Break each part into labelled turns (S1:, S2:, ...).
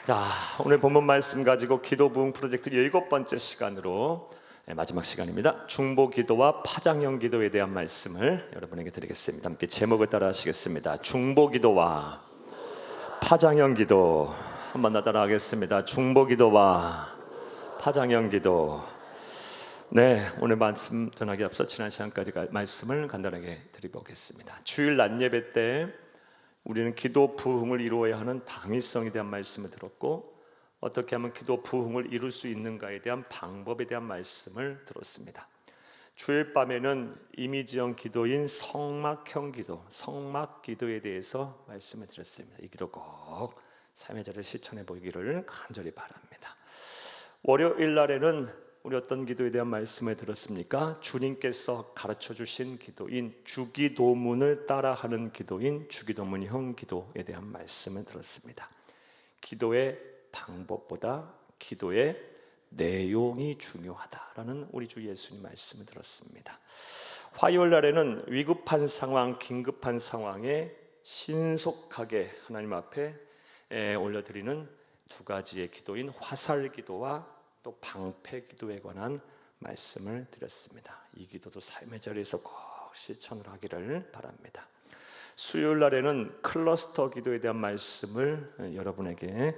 S1: 자, 오늘 본문 말씀 가지고 기도 부흥 프로젝트 7번째 시간으로 마지막 시간입니다. 중보 기도와 파장형 기도에 대한 말씀을 여러분에게 드리겠습니다. 함께 제목을 따라 하시겠습니다. 중보 기도와 파장형 기도. 한번 더 따라 하겠습니다. 중보 기도와 파장형 기도. 네, 오늘 말씀 전하기 앞서 지난 시간까지 말씀을 간단하게 드려보겠습니다. 주일 낮 예배 때 우리는 기도 부흥을 이루어야 하는 당위성에 대한 말씀을 들었고, 어떻게 하면 기도 부흥을 이룰 수 있는가에 대한 방법에 대한 말씀을 들었습니다. 주일 밤에는 이미지형 기도인 성막형 기도, 성막 기도에 대해서 말씀을 드렸습니다. 이 기도 꼭 삶의 자리에 실천해 보기를 간절히 바랍니다. 월요일 날에는 우리 어떤 기도에 대한 말씀을 들었습니까? 주님께서 가르쳐 주신 기도인 주기도문을 따라하는 기도인 주기도문형 기도에 대한 말씀을 들었습니다. 기도의 방법보다 기도의 내용이 중요하다라는 우리 주 예수님 말씀을 들었습니다. 화요일 날에는 위급한 상황, 긴급한 상황에 신속하게 하나님 앞에 올려드리는 두 가지의 기도인 화살 기도와 또 방패 기도에 관한 말씀을 드렸습니다. 이 기도도 삶의 자리에서 꼭 실천을 하기를 바랍니다. 수요일 날에는 클러스터 기도에 대한 말씀을 여러분에게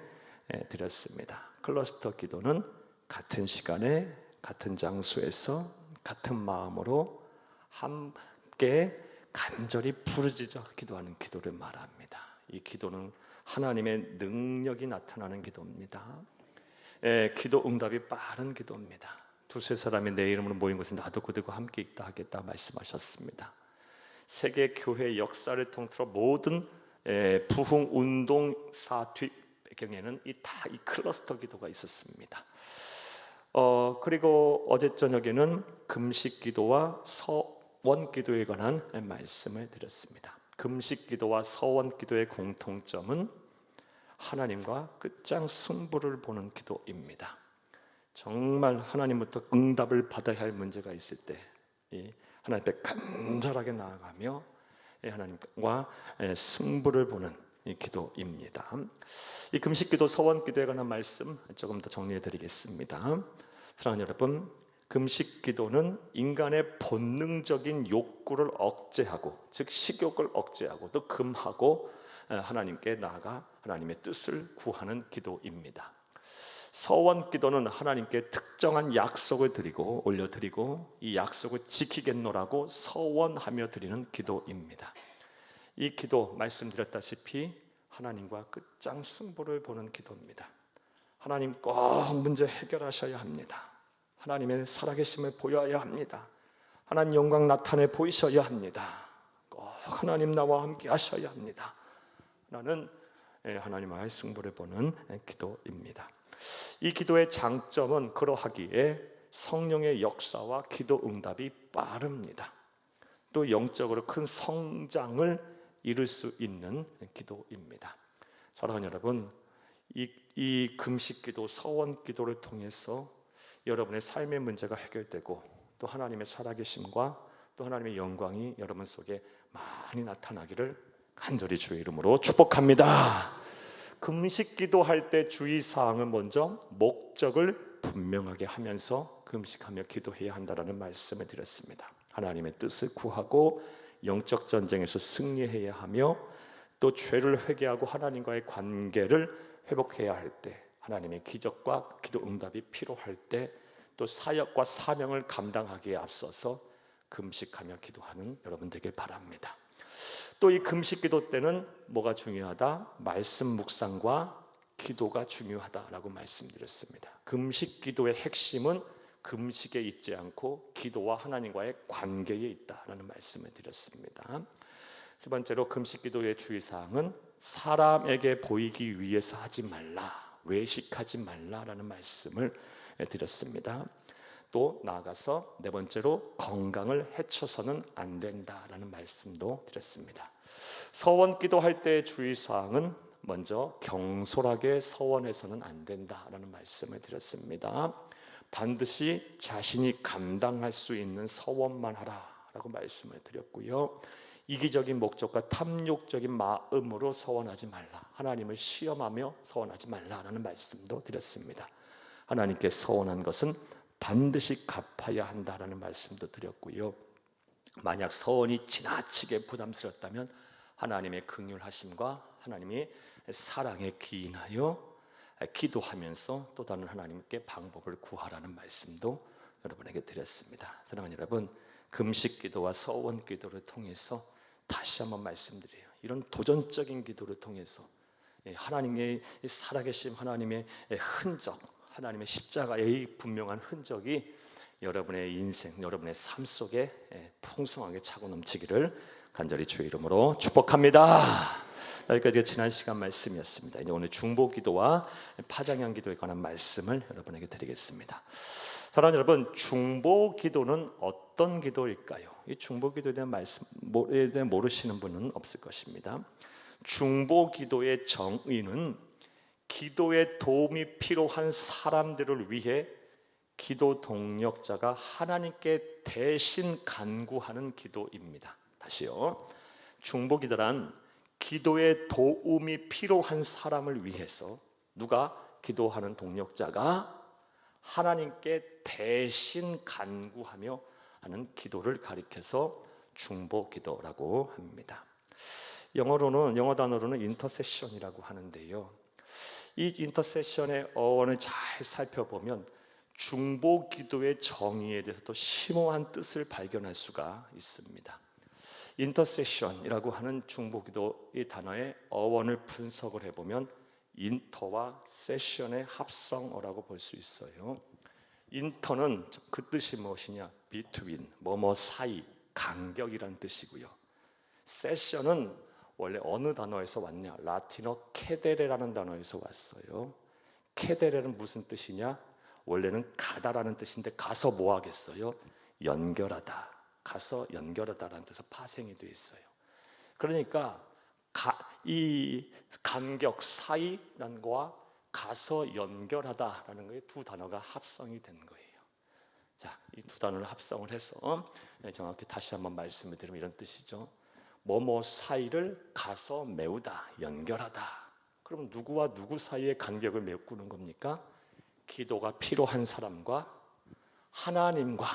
S1: 드렸습니다. 클러스터 기도는 같은 시간에 같은 장소에서 같은 마음으로 함께 간절히 부르짖어 기도하는 기도를 말합니다. 이 기도는 하나님의 능력이 나타나는 기도입니다. 기도 응답이 빠른 기도입니다. 두세 사람이 내 이름으로 모인 곳에 나도 그들과 함께 있다 하겠다 말씀하셨습니다. 세계 교회 역사를 통틀어 모든 부흥 운동사 뒤 배경에는 이 클러스터 기도가 있었습니다. 그리고 어제 저녁에는 금식 기도와 서원 기도에 관한 말씀을 드렸습니다. 금식 기도와 서원 기도의 공통점은 하나님과 끝장 승부를 보는 기도입니다. 정말 하나님부터 응답을 받아야 할 문제가 있을 때 하나님 앞에 간절하게 나아가며 하나님과 승부를 보는 이 기도입니다. 이 금식기도, 서원기도에 관한 말씀 조금 더 정리해 드리겠습니다. 사랑하는 여러분, 금식기도는 인간의 본능적인 욕구를 억제하고, 즉 식욕을 억제하고 또 금하고 하나님께 나아가 하나님의 뜻을 구하는 기도입니다. 서원기도는 하나님께 특정한 약속을 드리고 올려드리고 이 약속을 지키겠노라고 서원하며 드리는 기도입니다. 이 기도 말씀드렸다시피 하나님과 끝장 승부를 보는 기도입니다. 하나님 꼭 문제 해결하셔야 합니다. 하나님의 살아계심을 보여야 합니다. 하나님 영광 나타내 보이셔야 합니다. 꼭 하나님 나와 함께 하셔야 합니다. 라는 하나님과의 승부를 보는 기도입니다. 이 기도의 장점은 그러하기에 성령의 역사와 기도 응답이 빠릅니다. 또 영적으로 큰 성장을 이룰 수 있는 기도입니다. 사랑하는 여러분, 이 금식기도, 서원기도를 통해서 여러분의 삶의 문제가 해결되고 또 하나님의 살아계심과 또 하나님의 영광이 여러분 속에 많이 나타나기를 간절히 주의 이름으로 축복합니다. 금식기도 할 때 주의사항은 먼저 목적을 분명하게 하면서 금식하며 기도해야 한다는 말씀을 드렸습니다. 하나님의 뜻을 구하고 영적 전쟁에서 승리해야 하며 또 죄를 회개하고 하나님과의 관계를 회복해야 할 때, 하나님의 기적과 기도 응답이 필요할 때, 또 사역과 사명을 감당하기에 앞서서 금식하며 기도하는 여러분 되길 바랍니다. 또 이 금식기도 때는 뭐가 중요하다? 말씀 묵상과 기도가 중요하다라고 말씀드렸습니다. 금식기도의 핵심은 금식에 있지 않고 기도와 하나님과의 관계에 있다라는 말씀을 드렸습니다. 세 번째로 금식기도의 주의사항은 사람에게 보이기 위해서 하지 말라, 외식하지 말라라는 말씀을 드렸습니다. 또 나아가서 네 번째로 건강을 해쳐서는 안 된다라는 말씀도 드렸습니다. 서원기도 할 때의 주의사항은 먼저 경솔하게 서원해서는 안 된다라는 말씀을 드렸습니다. 반드시 자신이 감당할 수 있는 서원만 하라라고 말씀을 드렸고요. 이기적인 목적과 탐욕적인 마음으로 서원하지 말라. 하나님을 시험하며 서원하지 말라라는 말씀도 드렸습니다. 하나님께 서원한 것은 반드시 갚아야 한다라는 말씀도 드렸고요. 만약 서원이 지나치게 부담스럽다면 하나님의 긍휼하심과 하나님의 사랑에 기인하여 기도하면서 또 다른 하나님께 방법을 구하라는 말씀도 여러분에게 드렸습니다. 사랑하는 여러분, 금식 기도와 서원 기도를 통해서 다시 한번 말씀드려요. 이런 도전적인 기도를 통해서 하나님의 살아계심, 하나님의 흔적, 하나님의 십자가의 분명한 흔적이 여러분의 인생, 여러분의 삶 속에 풍성하게 차고 넘치기를 간절히 주의 이름으로 축복합니다. 여기까지가 지난 시간 말씀이었습니다. 이제 오늘 중보기도와 파장형 기도에 관한 말씀을 여러분에게 드리겠습니다. 사랑하는 여러분, 중보기도는 어떤 기도일까요? 이 중보기도에 대한 말씀에 대해 모르시는 분은 없을 것입니다. 중보기도의 정의는 기도에 도움이 필요한 사람들을 위해 기도 동력자가 하나님께 대신 간구하는 기도입니다. 다시요. 중보기도란 기도에 도움이 필요한 사람을 위해서 누가 기도하는 동력자가 하나님께 대신 간구하며 하는 기도를 가리켜서 중보기도라고 합니다. 영어 단어로는 인터세션이라고 하는데요. 이 인터세션의 어원을 잘 살펴보면 중보기도의 정의에 대해서 또 심오한 뜻을 발견할 수가 있습니다. 인터세션이라고 하는 중보기도의 단어의 어원을 분석을 해보면 인터와 세션의 합성어라고 볼 수 있어요. 인터는 그 뜻이 무엇이냐? between, 뭐뭐 사이, 간격이란 뜻이고요. 세션은 원래 어느 단어에서 왔냐? 라틴어 케데레라는 단어에서 왔어요. 케데레는 무슨 뜻이냐? 원래는 가다라는 뜻인데 가서 뭐 하겠어요? 연결하다. 가서 연결하다라는 뜻에서 파생이 되어 있어요. 그러니까 이 간격 사이라는 거와 가서 연결하다라는 거에 두 단어가 합성이 된 거예요. 자, 이 두 단어를 합성을 해서 정확히 다시 한번 말씀을 드리면 이런 뜻이죠. 뭐뭐 사이를 가서 메우다, 연결하다. 그럼 누구와 누구 사이의 간격을 메꾸는 겁니까? 기도가 필요한 사람과 하나님과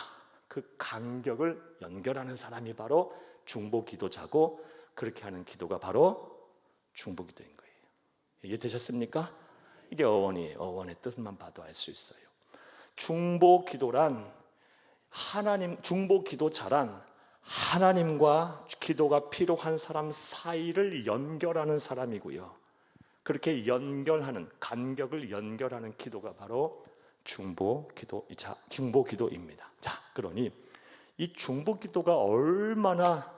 S1: 그 간격을 연결하는 사람이 바로 중보기도자고, 그렇게 하는 기도가 바로 중보기도인 거예요. 이해되셨습니까? 이게 어원의 뜻만 봐도 알 수 있어요. 중보기도란 중보기도자란 하나님과 기도가 필요한 사람 사이를 연결하는 사람이고요. 그렇게 간격을 연결하는 기도가 바로 중보기도입니다. 자, 그러니 이 중보기도가 얼마나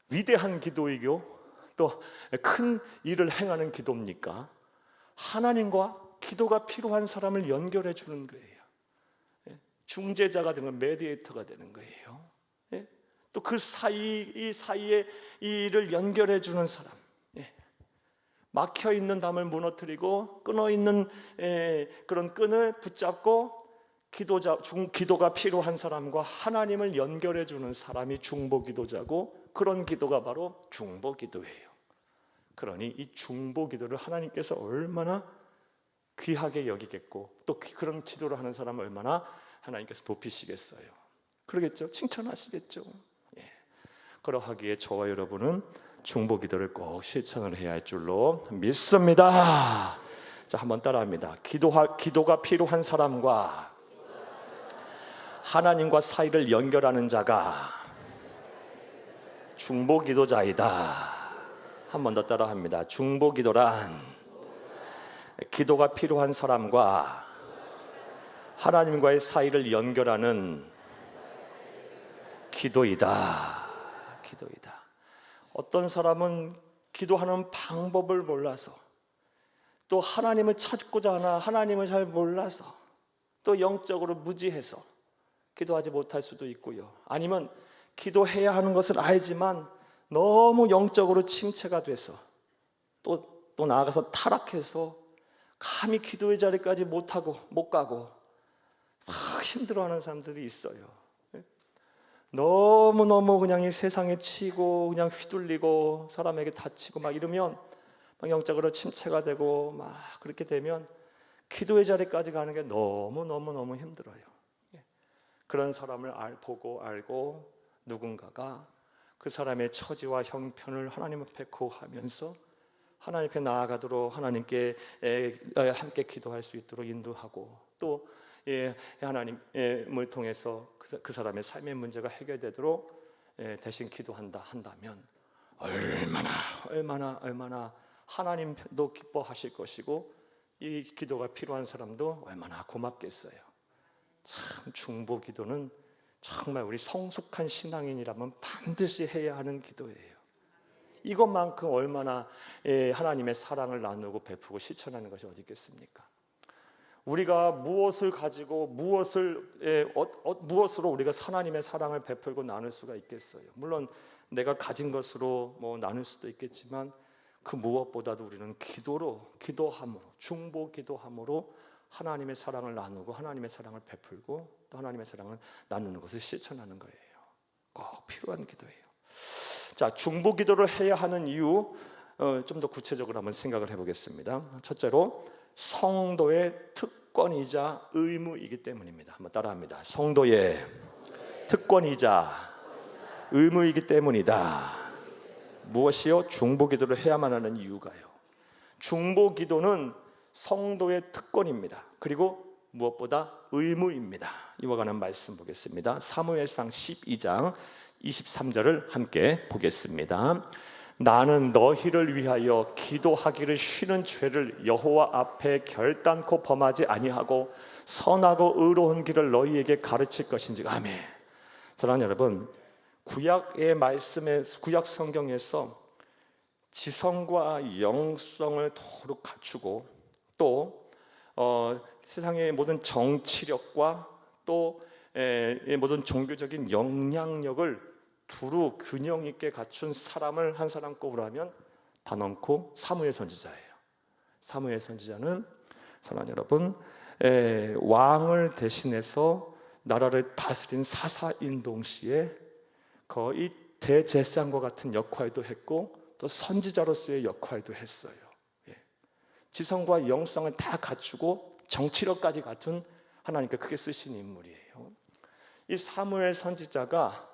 S1: 위대한 기도이고 또 큰 일을 행하는 기도입니까? 하나님과 기도가 필요한 사람을 연결해 주는 거예요. 중재자가 되는, 메디에이터가 되는 거예요. 또 그 이 사이에 이를 연결해 주는 사람, 막혀 있는 담을 무너뜨리고 끊어 있는 그런 끈을 붙잡고 기도가 필요한 사람과 하나님을 연결해 주는 사람이 중보기도자고, 그런 기도가 바로 중보기도예요. 그러니 이 중보기도를 하나님께서 얼마나 귀하게 여기겠고, 또 그런 기도를 하는 사람을 얼마나 하나님께서 높이시겠어요. 그러겠죠? 칭찬하시겠죠. 그러하기에 저와 여러분은 중보기도를 꼭 실천을 해야 할 줄로 믿습니다. 자, 한번 따라합니다. 기도가 필요한 사람과 하나님과 사이를 연결하는 자가 중보기도자이다. 한 번 더 따라합니다. 중보기도란 기도가 필요한 사람과 하나님과의 사이를 연결하는 기도이다. 어떤 사람은 기도하는 방법을 몰라서, 또 하나님을 찾고자 하나 하나님을 잘 몰라서, 또 영적으로 무지해서 기도하지 못할 수도 있고요. 아니면 기도해야 하는 것을 알지만 너무 영적으로 침체가 돼서 또 나아가서 타락해서 감히 기도의 자리까지 못 가고 힘들어하는 사람들이 있어요. 너무너무 그냥 이 세상에 치고 그냥 휘둘리고 사람에게 다치고 막 이러면 막 영적으로 침체가 되고 막 그렇게 되면 기도의 자리까지 가는 게 너무너무 힘들어요. 그런 사람을 보고 알고 누군가가 그 사람의 처지와 형편을 하나님 앞에 고하면서 하나님 앞에 나아가도록 하나님께 함께 기도할 수 있도록 인도하고 또 하나님을 통해서 그 사람의 삶의 문제가 해결되도록 대신 한다면 얼마나 하나님도 기뻐하실 것이고 이 기도가 필요한 사람도 얼마나 고맙겠어요. 참 중보 기도는 정말 우리 성숙한 신앙인이라면 반드시 해야 하는 기도예요. 이것만큼 얼마나 하나님의 사랑을 나누고 베푸고 실천하는 것이 어디 있겠습니까? 우리가 무엇을 가지고 무엇으로 우리가 하나님의 사랑을 베풀고 나눌 수가 있겠어요? 물론 내가 가진 것으로 나눌 수도 있겠지만 그 무엇보다도 우리는 기도함으로 중보 기도함으로 하나님의 사랑을 나누고 하나님의 사랑을 베풀고 또 하나님의 사랑을 나누는 것을 실천하는 거예요. 꼭 필요한 기도예요. 자, 중보 기도를 해야 하는 이유 좀 더 구체적으로 한번 생각을 해보겠습니다. 첫째로 성도의 특권이자 의무이기 때문입니다. 한번 따라합니다. 성도의 특권이자 의무이기 때문이다. 무엇이요? 중보 기도를 해야만 하는 이유가요. 중보 기도는 성도의 특권입니다. 그리고 무엇보다 의무입니다. 이와 관한 말씀 보겠습니다. 사무엘상 12장 23절을 함께 보겠습니다. 나는 너희를 위하여 기도하기를 쉬는 죄를 여호와 앞에 결단코 범하지 아니하고 선하고 의로운 길을 너희에게 가르칠 것인지. 아멘. 사랑하는 여러분, 구약의 말씀에 구약 성경에서 지성과 영성을 도로 갖추고 또 세상의 모든 정치력과 또 모든 종교적인 영향력을 두루 균형 있게 갖춘 사람을 한 사람 꼽으라면 단언코 사무엘 선지자예요. 사무엘 선지자는 사랑하는 여러분, 왕을 대신해서 나라를 다스린 사사인 동시에 거의 대제사장과 같은 역할도 했고 또 선지자로서의 역할도 했어요. 지성과 영성을 다 갖추고 정치력까지 갖춘 하나님께 크게 쓰신 인물이에요. 이 사무엘 선지자가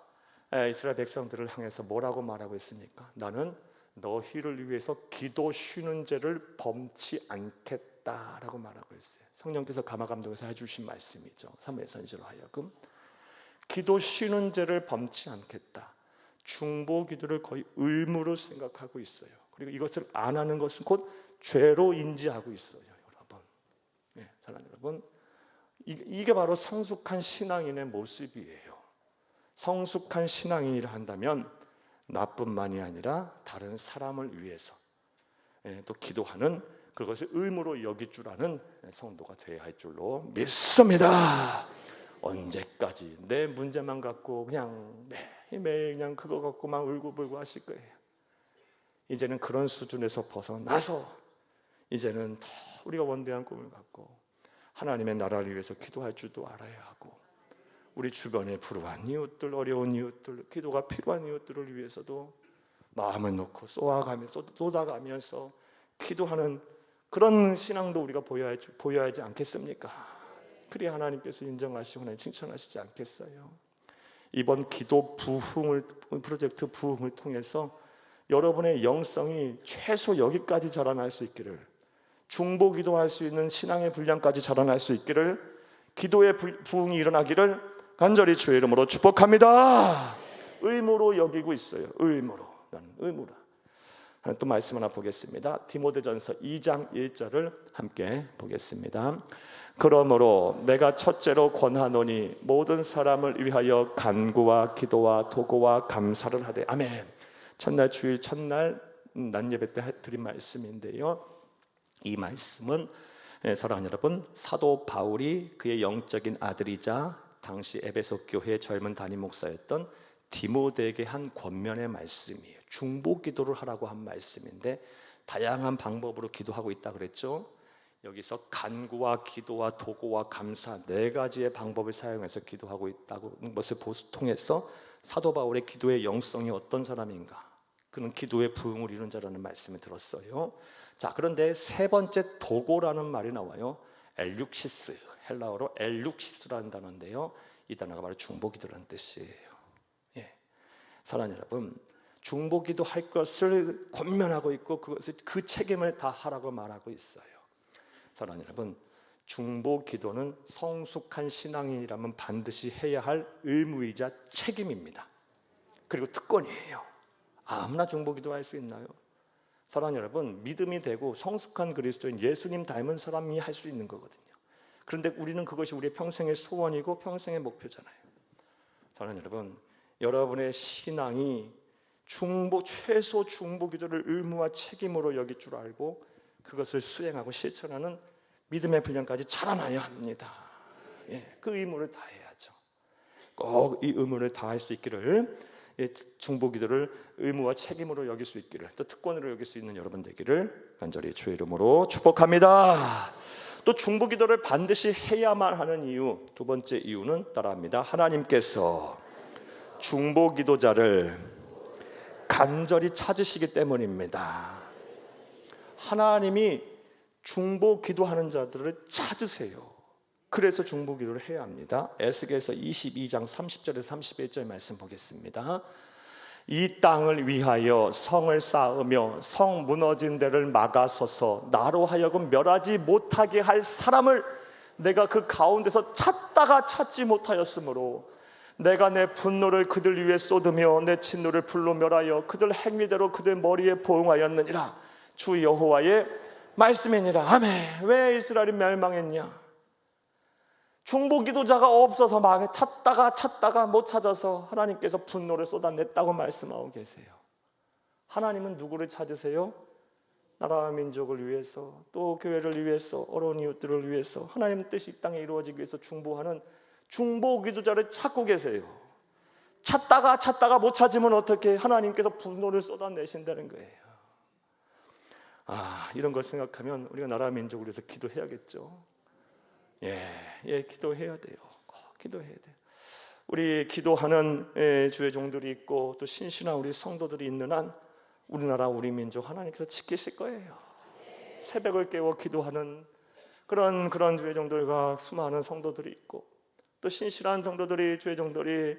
S1: 이스라엘 백성들을 향해서 뭐라고 말하고 있습니까? 나는 너희를 위해서 기도 쉬는 죄를 범치 않겠다라고 말하고 있어요. 성령께서 감화감동해서 해주신 말씀이죠. 사무엘 선지자로 하여금 기도 쉬는 죄를 범치 않겠다. 중보 기도를 거의 의무로 생각하고 있어요. 그리고 이것을 안 하는 것은 곧 죄로 인지하고 있어요. 여러분, 사랑하는 여러분, 이게 바로 성숙한 신앙인의 모습이에요. 성숙한 신앙인이라 한다면 나뿐만이 아니라 다른 사람을 위해서 또 기도하는 그것을 의무로 여길 줄 아는 성도가 되어야 할 줄로 믿습니다. 언제까지 내 문제만 갖고 그냥 매일 그냥 그거 갖고만 울고불고 하실 거예요? 이제는 그런 수준에서 벗어나서 이제는 더 우리가 원대한 꿈을 갖고 하나님의 나라를 위해서 기도할 줄도 알아야 하고 우리 주변에 불우한 이웃들, 어려운 이웃들, 기도가 필요한 이웃들을 위해서도 마음을 놓고 쏟아가면서 기도하는 그런 신앙도 우리가 보여야 하지 않겠습니까? 그래야 하나님께서 인정하시고 하나님 칭찬하시지 않겠어요? 이번 기도 프로젝트 부흥을 통해서 여러분의 영성이 최소 여기까지 자라날 수 있기를, 중보 기도할 수 있는 신앙의 분량까지 자라날 수 있기를, 기도의 부흥이 일어나기를 간절히 주의 이름으로 축복합니다. 의무로 여기고 있어요. 나는 의무라. 또 말씀 하나 보겠습니다. 디모데전서 2장 1절을 함께 보겠습니다. 그러므로 내가 첫째로 권하노니 모든 사람을 위하여 간구와 기도와 도구와 감사를 하되. 아멘. 첫날 주일 첫날 낮예배 때 드린 말씀인데요, 이 말씀은 사랑하는 여러분, 사도 바울이 그의 영적인 아들이자 당시 에베소 교회의 젊은 담임 목사였던 디모데에게 한 권면의 말씀이에요. 중보 기도를 하라고 한 말씀인데 다양한 방법으로 기도하고 있다 그랬죠. 여기서 간구와 기도와 도구와 감사 4가지의 방법을 사용해서 기도하고 있다는 것을 통해서 사도 바울의 기도의 영성이 어떤 사람인가? 그는 기도의 부흥을 이룬 자라는 말씀을 들었어요. 자, 그런데 세 번째 도고라는 말이 나와요. 엘육시스, 헬라어로 엘육시스라는 단어인데요. 이 단어가 바로 중보기도라는 뜻이에요. 예. 사랑하는 여러분, 중보기도 할 것을 권면하고 있고 그것을 그 책임을 다 하라고 말하고 있어요. 사랑하는 여러분, 중보기도는 성숙한 신앙인이라면 반드시 해야 할 의무이자 책임입니다. 그리고 특권이에요. 아무나 중보기도 할 수 있나요? 사랑하는 여러분, 믿음이 되고 성숙한 그리스도인 예수님 닮은 사람이 할 수 있는 거거든요. 그런데 우리는 그것이 우리의 평생의 소원이고 평생의 목표잖아요. 사랑하는 여러분, 여러분의 신앙이 최소 중보기도를 의무와 책임으로 여길 줄 알고 그것을 수행하고 실천하는 믿음의 분량까지 자라나야 합니다. 예, 그 의무를 다해야죠. 꼭 이 의무를 다할 수 있기를, 중보기도를 의무와 책임으로 여길 수 있기를, 또 특권으로 여길 수 있는 여러분 되기를 간절히 주의 이름으로 축복합니다. 또 중보기도를 반드시 해야만 하는 이유, 두 번째 이유는 따라합니다. 하나님께서 중보기도자를 간절히 찾으시기 때문입니다. 하나님이 중보기도하는 자들을 찾으세요. 그래서 중보기도를 해야 합니다. 에스겔서 22장 30절에서 31절 말씀 보겠습니다. 이 땅을 위하여 성을 쌓으며 성 무너진 데를 막아서서 나로 하여금 멸하지 못하게 할 사람을 내가 그 가운데서 찾다가 찾지 못하였으므로 내가 내 분노를 그들 위에 쏟으며 내 진노를 불로 멸하여 그들 행위대로 그들 머리에 보응하였느니라. 주 여호와의 말씀이니라. 아멘. 왜 이스라엘이 멸망했냐? 중보기도자가 없어서 막 찾다가 못 찾아서 하나님께서 분노를 쏟아냈다고 말씀하고 계세요. 하나님은 누구를 찾으세요? 나라와 민족을 위해서, 또 교회를 위해서, 어려운 이웃들을 위해서 하나님 뜻이 이 땅에 이루어지기 위해서 중보하는 중보기도자를 찾고 계세요. 찾다가 못 찾으면 어떻게 하나님께서 분노를 쏟아내신다는 거예요. 이런 걸 생각하면 우리가 나라와 민족을 위해서 기도해야겠죠. 기도해야 돼요. 꼭 기도해야 돼요. 우리 기도하는 주의 종들이 있고 또 신실한 우리 성도들이 있는 한 우리나라 우리 민족 하나님께서 지키실 거예요. 새벽을 깨워 기도하는 그런 주의 종들과 수많은 성도들이 있고 또 신실한 성도들이 주의 종들이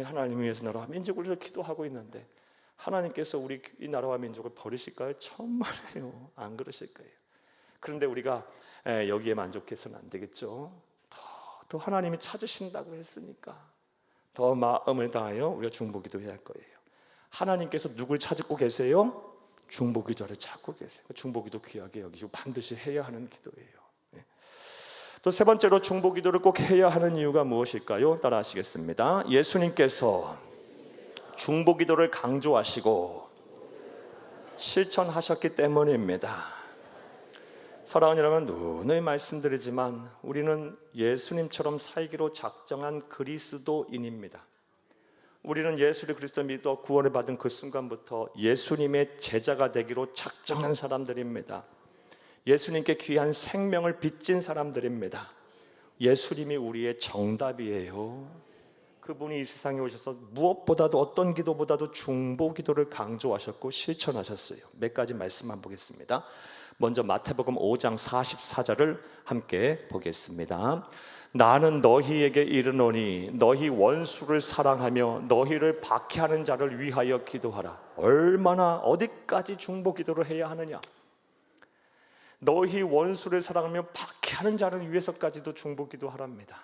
S1: 하나님 위해서 나라와 민족을 위해서 기도하고 있는데 하나님께서 우리 이 나라와 민족을 버리실까요? 천만에요. 안 그러실 거예요. 그런데 우리가 여기에 만족해서는 안 되겠죠. 더 하나님이 찾으신다고 했으니까 더 마음을 다하여 우리가 중보기도 해야 할 거예요. 하나님께서 누굴 찾고 계세요? 중보기도를 찾고 계세요. 중보기도 귀하게 여기시고 반드시 해야 하는 기도예요. 또 세 번째로 중보기도를 꼭 해야 하는 이유가 무엇일까요? 따라 하시겠습니다. 예수님께서 중보기도를 강조하시고 실천하셨기 때문입니다. 사랑하는 여러분, 누누이 말씀드리지만 우리는 예수님처럼 살기로 작정한 그리스도인입니다. 우리는 예수 그리스도 믿어 구원을 받은 그 순간부터 예수님의 제자가 되기로 작정한 사람들입니다. 예수님께 귀한 생명을 빚진 사람들입니다. 예수님이 우리의 정답이에요. 그분이 이 세상에 오셔서 무엇보다도 어떤 기도보다도 중보기도를 강조하셨고 실천하셨어요. 몇 가지 말씀만 보겠습니다. 먼저 마태복음 5장 44절을 함께 보겠습니다. 나는 너희에게 이르노니 너희 원수를 사랑하며 너희를 박해하는 자를 위하여 기도하라. 얼마나 어디까지 중보기도를 해야 하느냐? 너희 원수를 사랑하며 박해하는 자를 위해서까지도 중보기도하랍니다.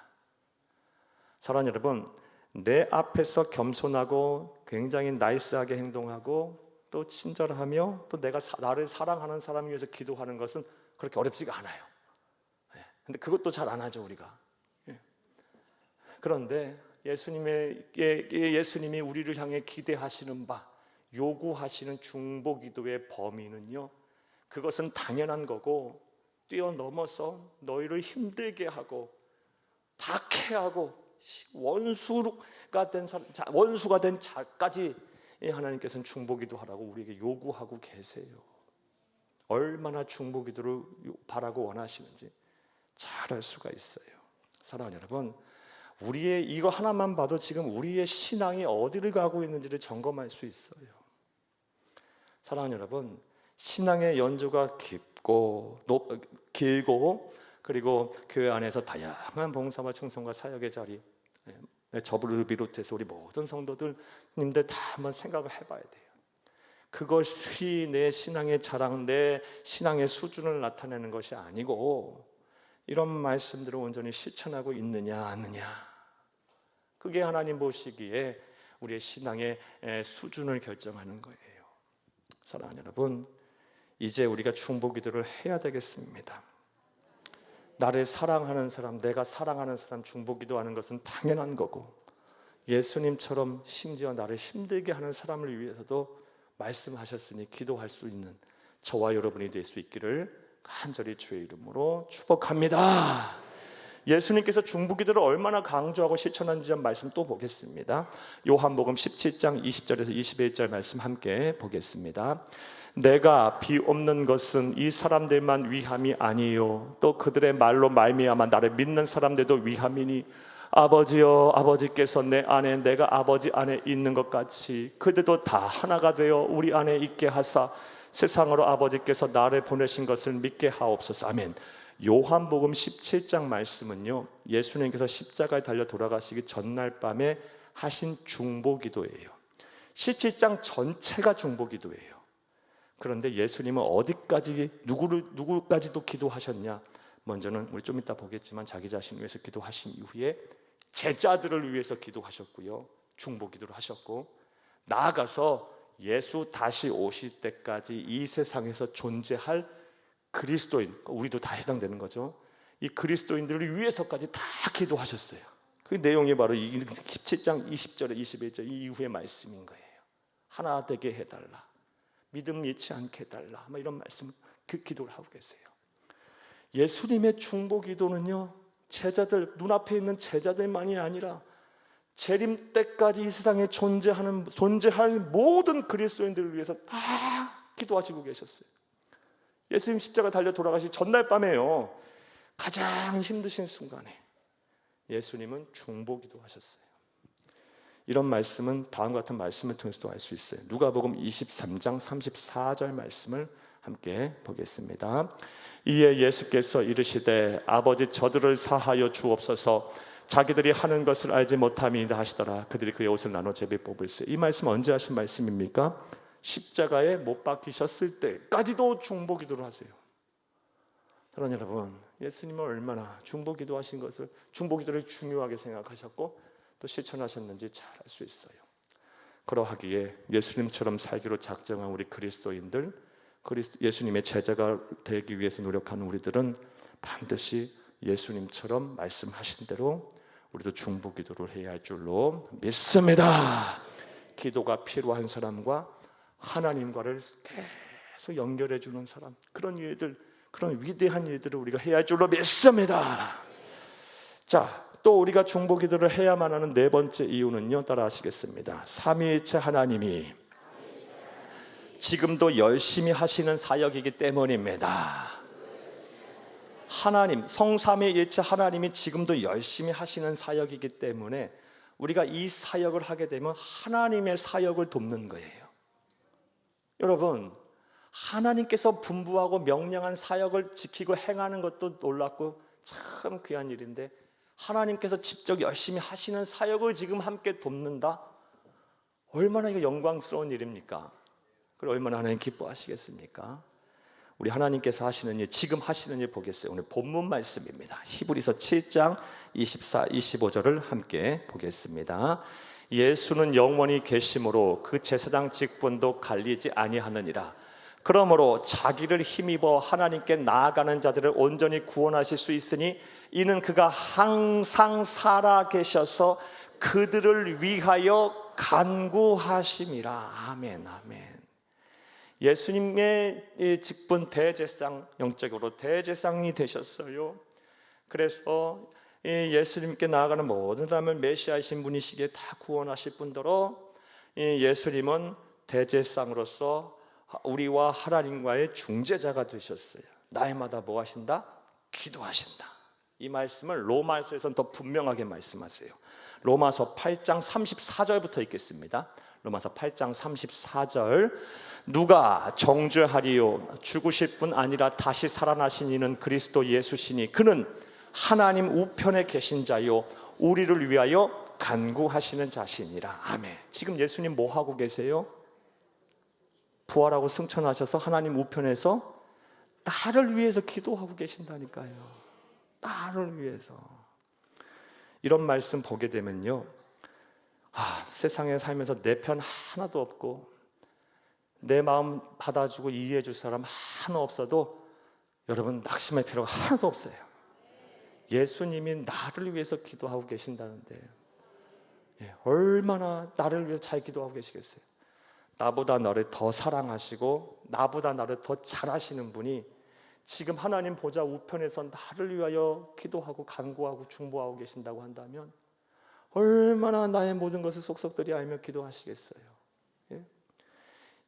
S1: 사랑하는 여러분, 내 앞에서 겸손하고 굉장히 나이스하게 행동하고 또 친절하며 또 내가 나를 사랑하는 사람을 위해서 기도하는 것은 그렇게 어렵지가 않아요. 근데 그것도 잘 안 하죠, 우리가. 그런데 예수님이 우리를 향해 기대하시는 바, 요구하시는 중보기도의 범위는요, 그것은 당연한 거고 뛰어넘어서 너희를 힘들게 하고 박해하고 원수가 된 자까지 하나님께서는 중보기도 하라고 우리에게 요구하고 계세요. 얼마나 중보기도를 바라고 원하시는지 잘 알 수가 있어요. 사랑하는 여러분, 우리의 이거 하나만 봐도 지금 우리의 신앙이 어디를 가고 있는지를 점검할 수 있어요. 사랑하는 여러분, 신앙의 연조가 길고 그리고 교회 안에서 다양한 봉사와 충성과 사역의 자리, 저를 비롯해서 우리 모든 성도들님들 다 한번 생각을 해봐야 돼요. 그것이 내 신앙의 자랑, 내 신앙의 수준을 나타내는 것이 아니고 이런 말씀들을 온전히 실천하고 있느냐 아느냐, 그게 하나님 보시기에 우리의 신앙의 수준을 결정하는 거예요. 사랑하는 여러분, 이제 우리가 중보기도를 해야 되겠습니다. 나를 사랑하는 사람, 내가 사랑하는 사람 중보기도하는 것은 당연한 거고, 예수님처럼 심지어 나를 힘들게 하는 사람을 위해서도 말씀하셨으니 기도할 수 있는 저와 여러분이 될 수 있기를 간절히 주의 이름으로 축복합니다. 예수님께서 중보기도를 얼마나 강조하고 실천하는지 말씀 또 보겠습니다. 요한복음 17장 20절에서 21절 말씀 함께 보겠습니다. 내가 비옵는 것은 이 사람들만 위함이 아니요 또 그들의 말로 말미암아 나를 믿는 사람들도 위함이니 아버지여, 아버지께서 내 안에 내가 아버지 안에 있는 것 같이 그들도 다 하나가 되어 우리 안에 있게 하사 세상으로 아버지께서 나를 보내신 것을 믿게 하옵소서. 아멘. 요한복음 17장 말씀은요, 예수님께서 십자가에 달려 돌아가시기 전날 밤에 하신 중보기도예요. 17장 전체가 중보기도예요. 그런데 예수님은 어디까지 누구까지도 기도하셨냐? 먼저는 우리 좀 이따 보겠지만 자기 자신을 위해서 기도하신 이후에 제자들을 위해서 기도하셨고요, 중보기도를 하셨고, 나아가서 예수 다시 오실 때까지 이 세상에서 존재할 그리스도인, 우리도 다 해당되는 거죠. 이 그리스도인들을 위해서까지 다 기도하셨어요. 그 내용이 바로 17장 20절에 21절 이 이후의 말씀인 거예요. 하나 되게 해달라, 믿음 잃지 않게 해달라, 이런 말씀, 그 기도를 하고 계세요. 예수님의 중보기도는요, 제자들, 눈앞에 있는 제자들만이 아니라 재림 때까지 이 세상에 존재할 모든 그리스도인들을 위해서 다 기도하시고 계셨어요. 예수님 십자가 달려 돌아가시 전날 밤에요, 가장 힘드신 순간에 예수님은 중보기도 하셨어요. 이런 말씀은 다음과 같은 말씀을 통해서도 알 수 있어요. 누가복음 23장 34절 말씀을 함께 보겠습니다. 이에 예수께서 이르시되 아버지 저들을 사하여 주옵소서, 자기들이 하는 것을 알지 못함이다 하시더라. 그들이 그의 옷을 나눠 제비 뽑을세. 이 말씀 언제 하신 말씀입니까? 십자가에 못 박히셨을 때까지도 중보기도를 하세요. 사랑하는 여러분, 예수님은 얼마나 중보기도하신 것을, 중보기도를 중요하게 생각하셨고 또 실천하셨는지 잘 알 수 있어요. 그러하기에 예수님처럼 살기로 작정한 우리 그리스도인들, 예수님의 제자가 되기 위해서 노력하는 우리들은 반드시 예수님처럼 말씀하신 대로 우리도 중보기도를 해야 할 줄로 믿습니다. 기도가 필요한 사람과 하나님과를 계속 연결해 주는 사람, 그런 일들, 그런 위대한 일들을 우리가 해야 할 줄로 믿습니다. 자, 또 우리가 중보기도를 해야만 하는 네 번째 이유는요, 따라 하시겠습니다. 삼위일체 하나님이 지금도 열심히 하시는 사역이기 때문입니다. 하나님, 성삼위일체 하나님이 지금도 열심히 하시는 사역이기 때문에 우리가 이 사역을 하게 되면 하나님의 사역을 돕는 거예요. 여러분, 하나님께서 분부하고 명령한 사역을 지키고 행하는 것도 놀랍고 참 귀한 일인데, 하나님께서 직접 열심히 하시는 사역을 지금 함께 돕는다? 얼마나 이거 영광스러운 일입니까? 그리고 얼마나 하나님 기뻐하시겠습니까? 우리 하나님께서 하시는 일, 지금 하시는 일 보겠어요. 오늘 본문 말씀입니다. 히브리서 7장 24, 25절을 함께 보겠습니다. 예수는 영원히 계심으로 그 제사장 직분도 갈리지 아니하느니라. 그러므로 자기를 힘입어 하나님께 나아가는 자들을 온전히 구원하실 수 있으니 이는 그가 항상 살아 계셔서 그들을 위하여 간구하심이라. 아멘, 아멘. 예수님의 직분 대제사장, 영적으로 대제사장이 되셨어요. 그래서 예수님께 나아가는 모든 사람을 메시아이신 분이시기에 다 구원하실 뿐더러 예수님은 대제사장으로서 우리와 하나님과의 중재자가 되셨어요. 날마다 뭐 하신다? 기도하신다. 이 말씀을 로마서에서는 더 분명하게 말씀하세요. 로마서 8장 34절부터 읽겠습니다. 로마서 8장 34절. 누가 정죄하리요? 죽으실 뿐 아니라 다시 살아나신 이는 그리스도 예수시니 그는 하나님 우편에 계신 자요 우리를 위하여 간구하시는 자시니라. 아멘. 지금 예수님 뭐 하고 계세요? 부활하고 승천하셔서 하나님 우편에서 나를 위해서 기도하고 계신다니까요. 나를 위해서. 이런 말씀 보게 되면요, 세상에 살면서 내 편 하나도 없고 내 마음 받아주고 이해해 줄 사람 하나 없어도 여러분 낙심할 필요가 하나도 없어요. 예수님이 나를 위해서 기도하고 계신다는데 얼마나 나를 위해서 잘 기도하고 계시겠어요. 나보다 너를 더 사랑하시고 나보다 나를 더 잘하시는 분이 지금 하나님 보좌 우편에서 나를 위하여 기도하고 간구하고 중보하고 계신다고 한다면 얼마나 나의 모든 것을 속속들이 알며 기도하시겠어요. 예?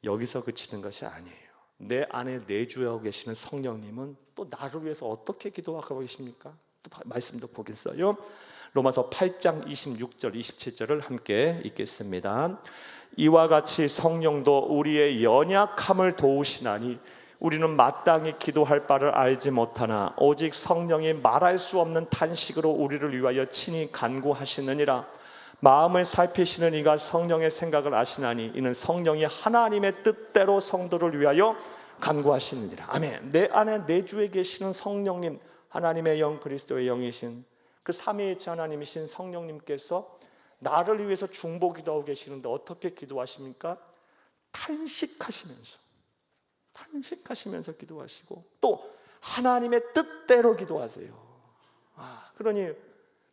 S1: 여기서 그치는 것이 아니에요. 내 안에 내주하고 계시는 성령님은 또 나를 위해서 어떻게 기도하고 계십니까? 또 말씀도 보겠어요. 로마서 8장 26절 27절을 함께 읽겠습니다. 이와 같이 성령도 우리의 연약함을 도우시나니 우리는 마땅히 기도할 바를 알지 못하나 오직 성령이 말할 수 없는 탄식으로 우리를 위하여 친히 간구하시느니라. 마음을 살피시는 이가 성령의 생각을 아시나니 이는 성령이 하나님의 뜻대로 성도를 위하여 간구하시느니라. 아멘. 내 안에 내주에 계시는 성령님, 하나님의 영 그리스도의 영이신 그 삼위일체 하나님이신 성령님께서 나를 위해서 중보 기도하고 계시는데 어떻게 기도하십니까? 탄식하시면서 기도하시고 또 하나님의 뜻대로 기도하세요. 그러니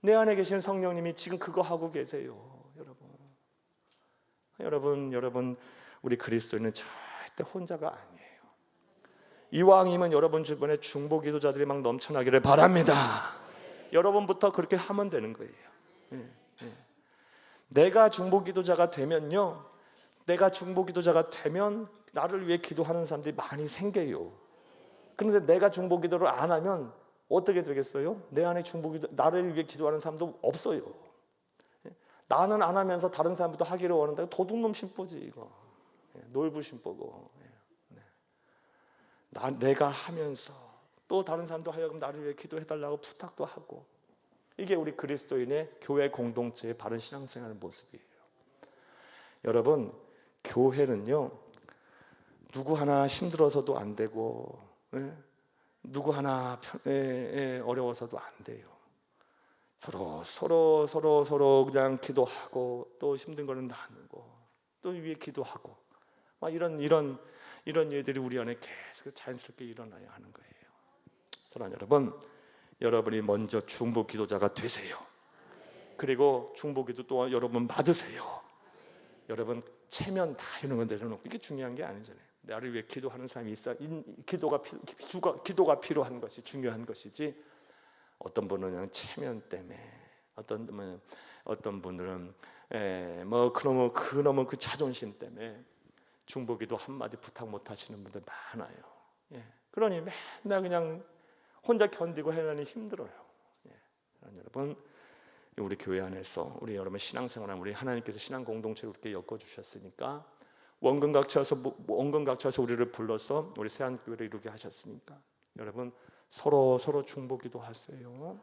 S1: 내 안에 계신 성령님이 지금 그거 하고 계세요. 여러분 우리 그리스도인은 절대 혼자가 아니에요. 이왕이면 여러분 주변에 중보 기도자들이 막 넘쳐나기를 바랍니다. 여러분부터 그렇게 하면 되는 거예요. 내가 중보 기도자가 되면요, 나를 위해 기도하는 사람들이 많이 생겨요. 그런데 내가 중보 기도를 안 하면 어떻게 되겠어요? 내 안에 나를 위해 기도하는 사람도 없어요. 나는 안 하면서 다른 사람부터 하기를 원한다고 도둑놈 심보지 이거. 놀부 심보고. 내가 하면서 또 다른 사람도 하여금 나를 위해 기도해달라고 부탁도 하고. 이게 우리 그리스도인의 교회 공동체의 바른 신앙생활 모습이에요. 여러분, 교회는요 누구 하나 힘들어서도 안 되고 누구 하나 어려워서도 안 돼요. 서로 그냥 기도하고 또 힘든 거는 나누고 또 위에 기도하고 막 이런 일들이 우리 안에 계속 자연스럽게 일어나야 하는 거예요. 사랑하는 여러분, 여러분이 먼저 중보 기도자가 되세요. 그리고 중보 기도 또 여러분 받으세요. 여러분 체면 다 이런 거 내려놓고 이게 중요한 게 아니잖아요. 나를 위해 기도하는 사람이 있어. 기도가 필요한 것이 중요한 것이지. 어떤 분은 그냥 체면 때문에, 어떤 분들은 그놈의 그 자존심 때문에 중보기도 한마디 부탁 못 하시는 분들 많아요. 그러니 맨날 그냥 혼자 견디고 하려니 힘들어요. 여러분, 우리 교회 안에서 우리 여러분 신앙생활하면 우리 하나님께서 신앙 공동체를 이렇게 엮어주셨으니까 원근각처에서 우리를 불러서 우리 세안교회를 이루게 하셨으니까 여러분 서로 중보기도 하세요.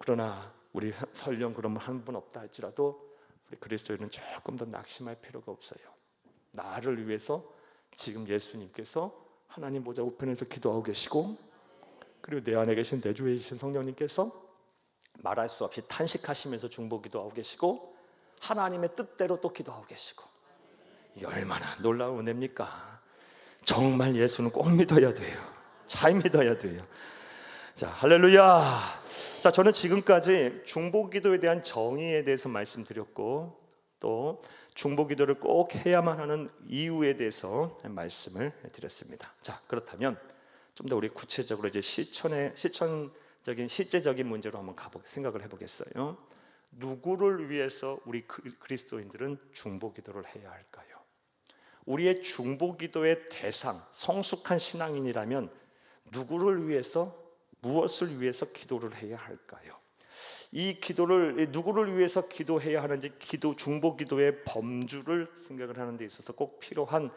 S1: 그러나 우리 설령 그러면 한 분 없다 할지라도 우리 그리스도인은 조금 더 낙심할 필요가 없어요. 나를 위해서 지금 예수님께서 하나님 보좌 우편에서 기도하고 계시고, 그리고 내 안에 계신 내주에 계신 성령님께서 말할 수 없이 탄식하시면서 중보 기도하고 계시고 하나님의 뜻대로 또 기도하고 계시고, 이게 얼마나 놀라운 은혜입니까? 정말 예수는 꼭 믿어야 돼요. 잘 믿어야 돼요. 자, 할렐루야. 자, 저는 지금까지 중보 기도에 대한 정의에 대해서 말씀드렸고 또 중보 기도를 꼭 해야만 하는 이유에 대해서 말씀을 드렸습니다. 자, 그렇다면 좀 더 우리 구체적으로 이제 실제적인 문제로 한번 생각을 해보겠어요. 누구를 위해서 우리 그리스도인들은 중보 기도를 해야 할까요? 우리의 중보 기도의 대상, 성숙한 신앙인이라면 누구를 위해서 무엇을 위해서 기도를 해야 할까요? 이 기도를 누구를 위해서 기도해야 하는지 중보 기도의 범주를 생각을 하는 데 있어서 꼭 필요한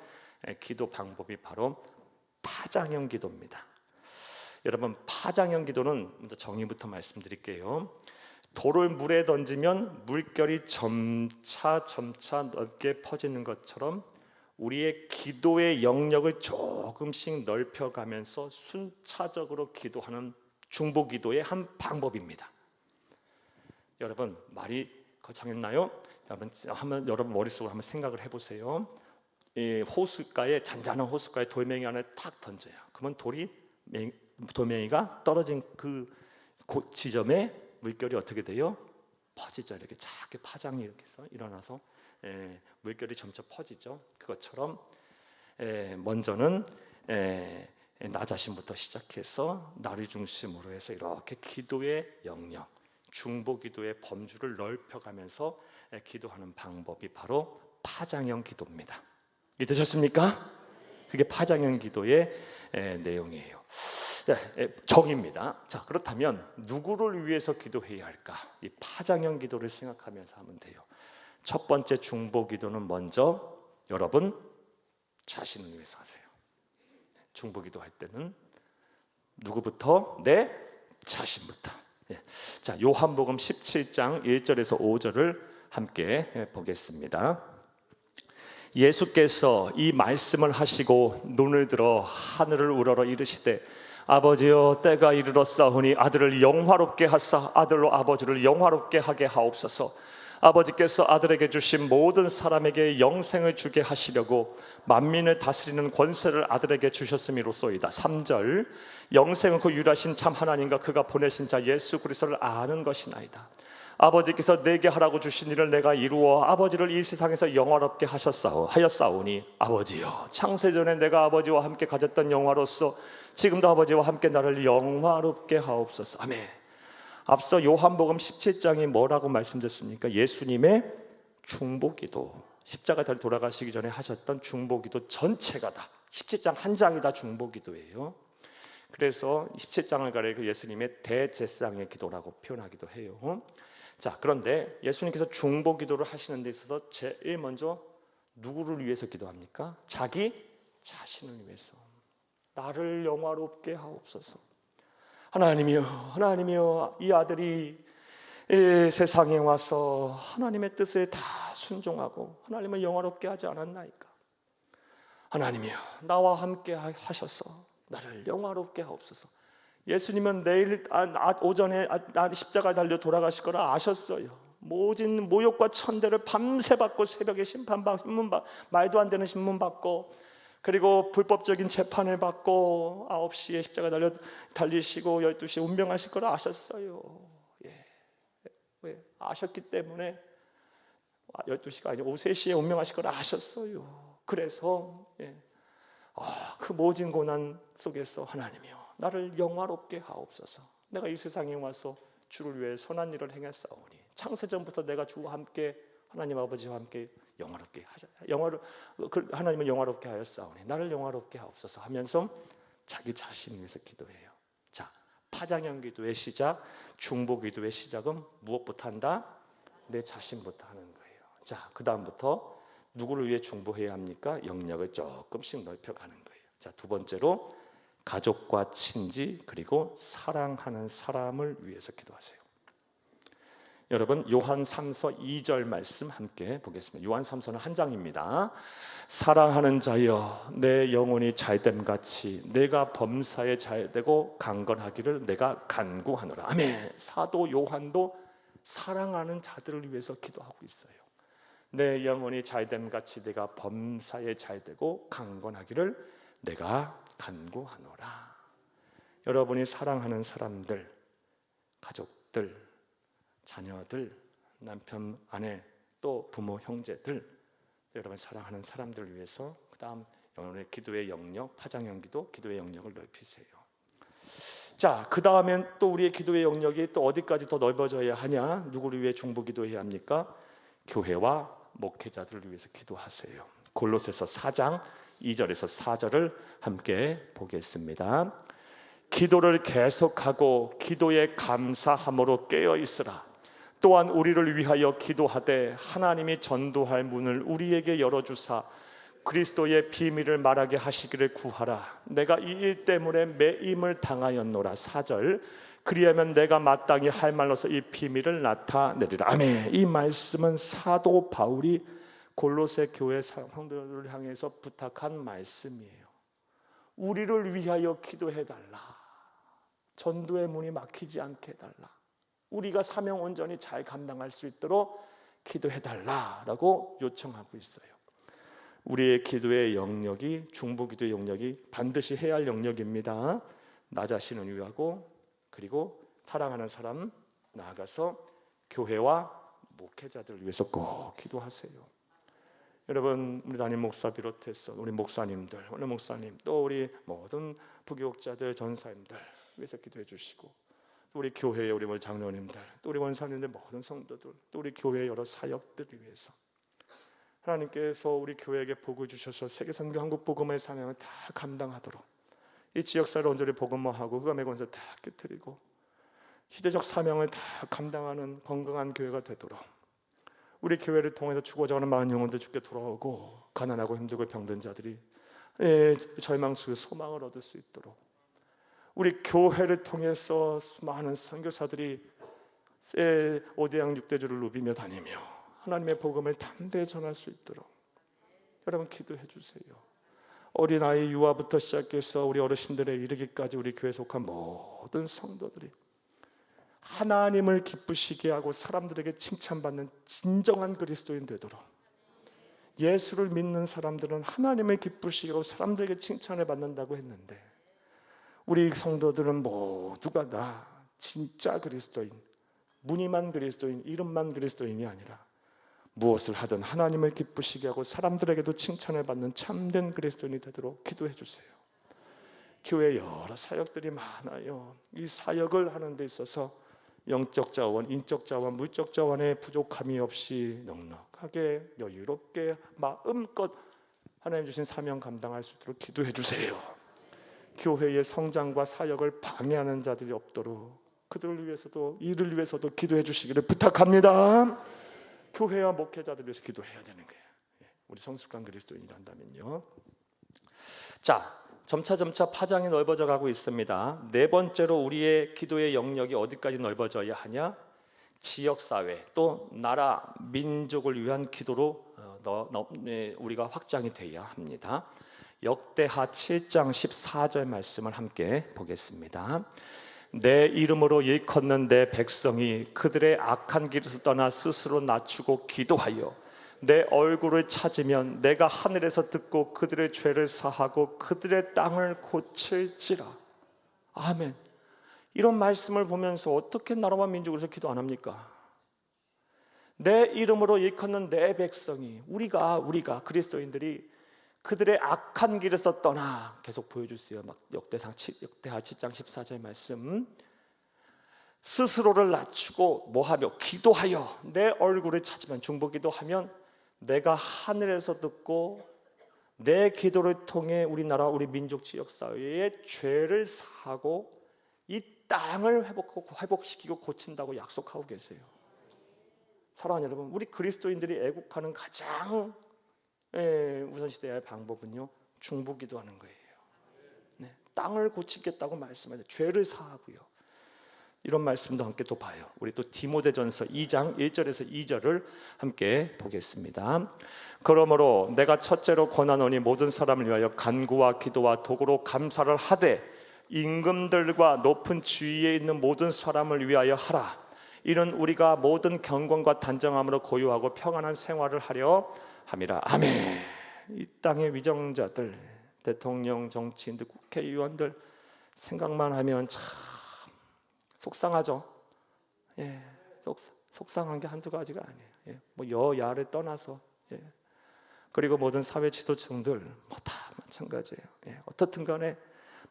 S1: 기도 방법이 바로 파장형 기도입니다. 여러분, 파장형 기도는 먼저 정의부터 말씀드릴게요. 돌을 물에 던지면 물결이 점차 넓게 퍼지는 것처럼 우리의 기도의 영역을 조금씩 넓혀가면서 순차적으로 기도하는 중보 기도의 한 방법입니다. 여러분, 말이 거창했나요? 여러분 머릿속으로 한번 생각을 해보세요. 이 호숫가에, 잔잔한 호숫가에 돌멩이 하나 탁 던져요. 그러면 돌멩이가 떨어진 그 지점에 물결이 어떻게 돼요? 퍼지죠. 이렇게 작게 파장이 이렇게 해서 일어나서 물결이 점차 퍼지죠. 그것처럼 먼저는 나 자신부터 시작해서 나를 중심으로 해서 이렇게 기도의 영역, 중보 기도의 범주를 넓혀가면서 기도하는 방법이 바로 파장형 기도입니다. 이해되셨습니까? 그게 파장형 기도의 내용이에요. 정의입니다. 자, 그렇다면 누구를 위해서 기도해야 할까? 이 파장형 기도를 생각하면서 하면 돼요. 첫 번째 중보 기도는 먼저 여러분 자신을 위해서 하세요. 중보 기도할 때는 누구부터? 내 자신부터. 자, 요한복음 17장 1절에서 5절을 함께 보겠습니다. 예수께서 이 말씀을 하시고 눈을 들어 하늘을 우러러 이르시되 아버지여, 때가 이르렀사오니 아들을 영화롭게 하사 아들로 아버지를 영화롭게 하게 하옵소서. 아버지께서 아들에게 주신 모든 사람에게 영생을 주게 하시려고 만민을 다스리는 권세를 아들에게 주셨음이로소이다. 3절, 영생은 그 유일하신 참 하나님과 그가 보내신 자 예수 그리스도를 아는 것이나이다. 아버지께서 내게 하라고 주신 일을 내가 이루어 아버지를 이 세상에서 영화롭게 하였사오니 아버지여, 창세전에 내가 아버지와 함께 가졌던 영화로서 지금도 아버지와 함께 나를 영화롭게 하옵소서. 아멘. 앞서 요한복음 17장이 뭐라고 말씀드렸습니까? 예수님의 중보기도, 십자가 달려 돌아가시기 전에 하셨던 중보기도 전체가 다, 17장 한 장이 다 중보기도예요. 그래서 17장을 가리켜 예수님의 대제사장의 기도라고 표현하기도 해요. 자, 그런데 예수님께서 중보기도를 하시는 데 있어서 제일 먼저 누구를 위해서 기도합니까? 자기 자신을 위해서. 나를 영화롭게 하옵소서. 하나님이여, 이 아들이 이 세상에 와서 하나님의 뜻에 다 순종하고 하나님을 영화롭게 하지 않았나이까? 하나님이여, 나와 함께 하셔서 나를 영화롭게 하옵소서. 예수님은 내일 오전에 십자가 달려 돌아가실 거라 아셨어요. 모진 모욕과 천대를 밤새 받고 새벽에 말도 안 되는 신문 받고, 그리고 불법적인 재판을 받고 9시에 십자가 달리시고 12시에 운명하실 거라 아셨어요. 왜? 아셨기 때문에 12시가 아니고 오후 3시에 운명하실 거라 아셨어요. 그래서 그 모진 고난 속에서 하나님이여, 나를 영화롭게 하옵소서. 내가 이 세상에 와서 주를 위해 선한 일을 행했사오니 창세전부터 내가 주와 함께 하나님 아버지와 함께 영화롭게 하나님을 영화롭게 하였사오니 나를 영화롭게 하옵소서 하면서 자기 자신을 위해서 기도해요. 자, 파장형 기도의 시작, 중보 기도의 시작은 무엇부터 한다? 내 자신부터 하는 거예요. 자, 그 다음부터 누구를 위해 중보해야 합니까? 영역을 조금씩 넓혀가는 거예요. 자, 두 번째로 가족과 친지 그리고 사랑하는 사람을 위해서 기도하세요. 여러분, 요한 3서 2절 말씀 함께 보겠습니다. 요한 3서는 한 장입니다. 사랑하는 자여, 내 영혼이 잘됨같이 내가 범사에 잘되고 강건하기를 내가 간구하노라. 아멘. 사도 요한도 사랑하는 자들을 위해서 기도하고 있어요. 내 영혼이 잘됨같이 내가 범사에 잘되고 강건하기를 내가 간구하노라. 여러분이 사랑하는 사람들, 가족들, 자녀들, 남편, 아내, 또 부모, 형제들, 여러분 사랑하는 사람들을 위해서 그 다음 여러분의 기도의 영역, 파장형 기도, 기도의 영역을 넓히세요. 자, 그 다음엔 또 우리의 기도의 영역이 또 어디까지 더 넓어져야 하냐? 누구를 위해 중보 기도해야 합니까? 교회와 목회자들을 위해서 기도하세요. 골로새서 4장 2절에서 4절을 함께 보겠습니다. 기도를 계속하고 기도에 감사함으로 깨어 있으라. 또한 우리를 위하여 기도하되 하나님이 전도할 문을 우리에게 열어주사 그리스도의 비밀을 말하게 하시기를 구하라. 내가 이 일 때문에 매임을 당하였노라. 4절. 그리하면 내가 마땅히 할 말로서 이 비밀을 나타내리라. 아멘. 이 말씀은 사도 바울이 골로새 교회 성도들을 향해서 부탁한 말씀이에요. 우리를 위하여 기도해달라. 전도의 문이 막히지 않게 해달라. 우리가 사명 온전히 잘 감당할 수 있도록 기도해달라라고 요청하고 있어요. 우리의 기도의 영역이, 중보기도의 영역이 반드시 해야 할 영역입니다. 나 자신을 위하고, 그리고 사랑하는 사람, 나아가서 교회와 목회자들을 위해서 꼭 기도하세요. 여러분, 우리 담임 목사 비롯해서 우리 목사님들, 오늘 목사님, 또 우리 모든 부교육자들, 전사님들 위해서 기도해 주시고, 또 우리 교회의 우리 장로님들, 또 우리 원사님들, 모든 성도들, 또 우리 교회의 여러 사역들을 위해서 하나님께서 우리 교회에게 복을 주셔서 세계선교 한국복음의 사명을 다 감당하도록, 이 지역사회를 온전히 복음화하고 흑암의 권세를 다 깨뜨리고 시대적 사명을 다 감당하는 건강한 교회가 되도록, 우리 교회를 통해서 죽어져가는 많은 영혼들 주께 돌아오고 가난하고 힘들고 병든 자들이 절망 속에 소망을 얻을 수 있도록, 우리 교회를 통해서 많은 선교사들이 오대양 6대주를 누비며 다니며 하나님의 복음을 담대히 전할 수 있도록 여러분 기도해 주세요. 어린아이 유아부터 시작해서 우리 어르신들에 이르기까지 우리 교회에 속한 모든 성도들이 하나님을 기쁘시게 하고 사람들에게 칭찬받는 진정한 그리스도인 되도록, 예수를 믿는 사람들은 하나님을 기쁘시게 하고 사람들에게 칭찬을 받는다고 했는데 우리 성도들은 모두가 다 진짜 그리스도인, 무늬만 그리스도인, 이름만 그리스도인이 아니라 무엇을 하든 하나님을 기쁘시게 하고 사람들에게도 칭찬을 받는 참된 그리스도인이 되도록 기도해 주세요. 교회 여러 사역들이 많아요. 이 사역을 하는 데 있어서 영적 자원, 인적 자원, 물적 자원의 부족함이 없이 넉넉하게 여유롭게 마음껏 하나님 주신 사명 감당할 수 있도록 기도해 주세요. 교회의 성장과 사역을 방해하는 자들이 없도록 그들을 위해서도, 이를 위해서도 기도해 주시기를 부탁합니다. 교회와 목회자들 위해서 기도해야 되는 거예요. 우리 성숙한 그리스도인이란다면요. 자, 점차 파장이 넓어져 가고 있습니다. 네 번째로 우리의 기도의 영역이 어디까지 넓어져야 하냐? 지역사회, 또 나라, 민족을 위한 기도로 우리가 확장이 돼야 합니다. 역대하 7장 14절 말씀을 함께 보겠습니다. 내 이름으로 일컫는 내 백성이 그들의 악한 길에서 떠나 스스로 낮추고 기도하여 내 얼굴을 찾으면 내가 하늘에서 듣고 그들의 죄를 사하고 그들의 땅을 고칠지라. 아멘. 이런 말씀을 보면서 어떻게 나라와 민족을 위해서 기도 안 합니까? 내 이름으로 일컫는 내 백성이, 우리가 그리스도인들이 그들의 악한 길에서 떠나, 계속 보여주세요. 막 역대하 7장 14절 말씀. 스스로를 낮추고 뭐하며? 기도하여 내 얼굴을 찾으면, 중보기도하면 내가 하늘에서 듣고 내 기도를 통해 우리나라, 우리 민족 지역 사회의 죄를 사하고 이 땅을 회복시키고 고친다고 약속하고 계세요. 사랑하는 여러분, 우리 그리스도인들이 애국하는 가장 우선시돼야 할 방법은요, 중보기도하는 거예요. 네, 땅을 고치겠다고 말씀하죠. 죄를 사하고요. 이런 말씀도 함께 또 봐요. 우리 또 디모데전서 2장 1절에서 2절을 함께 보겠습니다. 그러므로 내가 첫째로 권하노니 모든 사람을 위하여 간구와 기도와 도구로 감사를 하되 임금들과 높은 지위에 있는 모든 사람을 위하여 하라. 이는 우리가 모든 경건과 단정함으로 고요하고 평안한 생활을 하려 함이라. 아멘. 이 땅의 위정자들, 대통령, 정치인들, 국회의원들 생각만 하면 참 속상하죠. 예, 속상한 게 한두 가지가 아니에요. 예, 뭐 여야를 떠나서, 예. 그리고 모든 사회 지도층들 뭐 다 마찬가지예요. 예, 어떻든 간에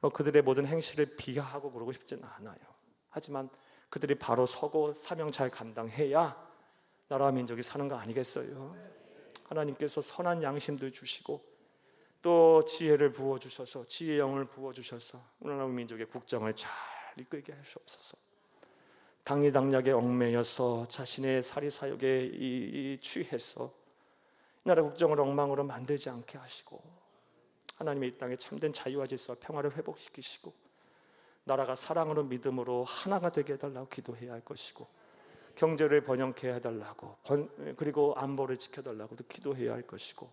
S1: 뭐 그들의 모든 행실을 비하하고 그러고 싶지는 않아요. 하지만 그들이 바로 서고 사명 잘 감당해야 나라와 민족이 사는 거 아니겠어요? 하나님께서 선한 양심도 주시고 또 지혜를 부어주셔서 지혜의 영을 부어주셔서 우리나라 민족의 국정을 잘 이끌게 하시옵소서. 당리당략에 얽매여서 자신의 사리사욕에 취해서 나라 국정을 엉망으로 만들지 않게 하시고, 하나님의 이 땅에 참된 자유와 질서와 평화를 회복시키시고, 나라가 사랑으로 믿음으로 하나가 되게 해달라고 기도해야 할 것이고, 경제를 번영케 해달라고, 그리고 안보를 지켜달라고도 기도해야 할 것이고,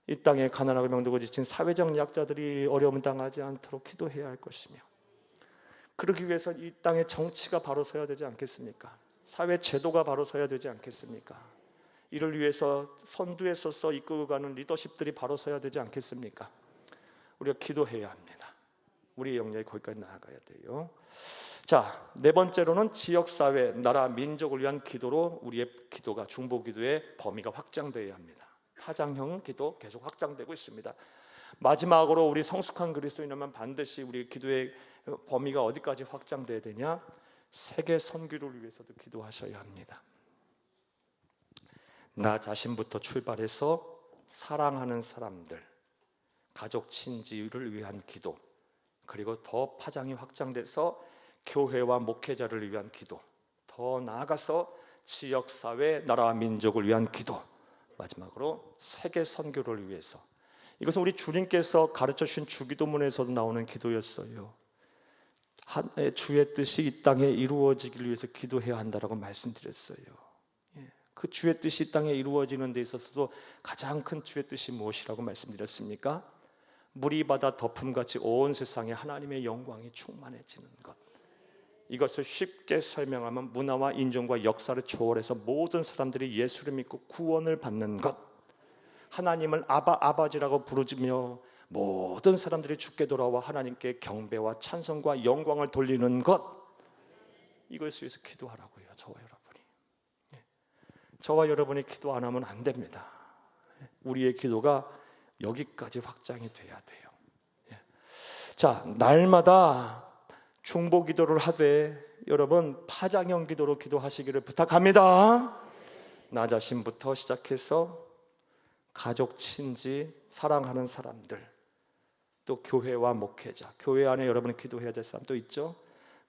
S1: 이 땅에 가난하고 병들고 지친 사회적 약자들이 어려움 당하지 않도록 기도해야 할 것이며, 그러기 위해서 이 땅의 정치가 바로 서야 되지 않겠습니까? 사회 제도가 바로 서야 되지 않겠습니까? 이를 위해서 선두에 서서 이끌어가는 리더십들이 바로 서야 되지 않겠습니까? 우리가 기도해야 합니다. 우리의 영역이 거기까지 나아가야 돼요. 자, 네 번째로는 지역사회, 나라, 민족을 위한 기도로 우리의 기도가, 중보기도의 범위가 확장되어야 합니다. 파장형 기도 계속 확장되고 있습니다. 마지막으로 우리 성숙한 그리스도인이라면 반드시 우리 기도의 범위가 어디까지 확장돼야 되냐? 세계 선교를 위해서도 기도하셔야 합니다. 나 자신부터 출발해서 사랑하는 사람들, 가족 친지를 위한 기도, 그리고 더 파장이 확장돼서 교회와 목회자를 위한 기도, 더 나아가서 지역사회, 나라와 민족을 위한 기도, 마지막으로 세계 선교를 위해서. 이것은 우리 주님께서 가르쳐 주신 주기도문에서도 나오는 기도였어요. 주의 뜻이 이 땅에 이루어지기를 위해서 기도해야 한다라고 말씀드렸어요. 그 주의 뜻이 이 땅에 이루어지는 데 있어서도 가장 큰 주의 뜻이 무엇이라고 말씀드렸습니까? 물이 바다 덮음같이 온 세상에 하나님의 영광이 충만해지는 것. 이것을 쉽게 설명하면 문화와 인종과 역사를 초월해서 모든 사람들이 예수를 믿고 구원을 받는 것, 하나님을 아버지라고 부르짖으며 모든 사람들이 주께 돌아와 하나님께 경배와 찬송과 영광을 돌리는 것, 이것을 위해서 기도하라고요. 저와 여러분이 기도 안 하면 안 됩니다. 우리의 기도가 여기까지 확장이 돼야 돼요. 자, 날마다 중보 기도를 하되 여러분 파장형 기도로 기도하시기를 부탁합니다. 나 자신부터 시작해서 가족, 친지, 사랑하는 사람들, 또 교회와 목회자, 교회 안에 여러분이 기도해야 될 사람도 있죠.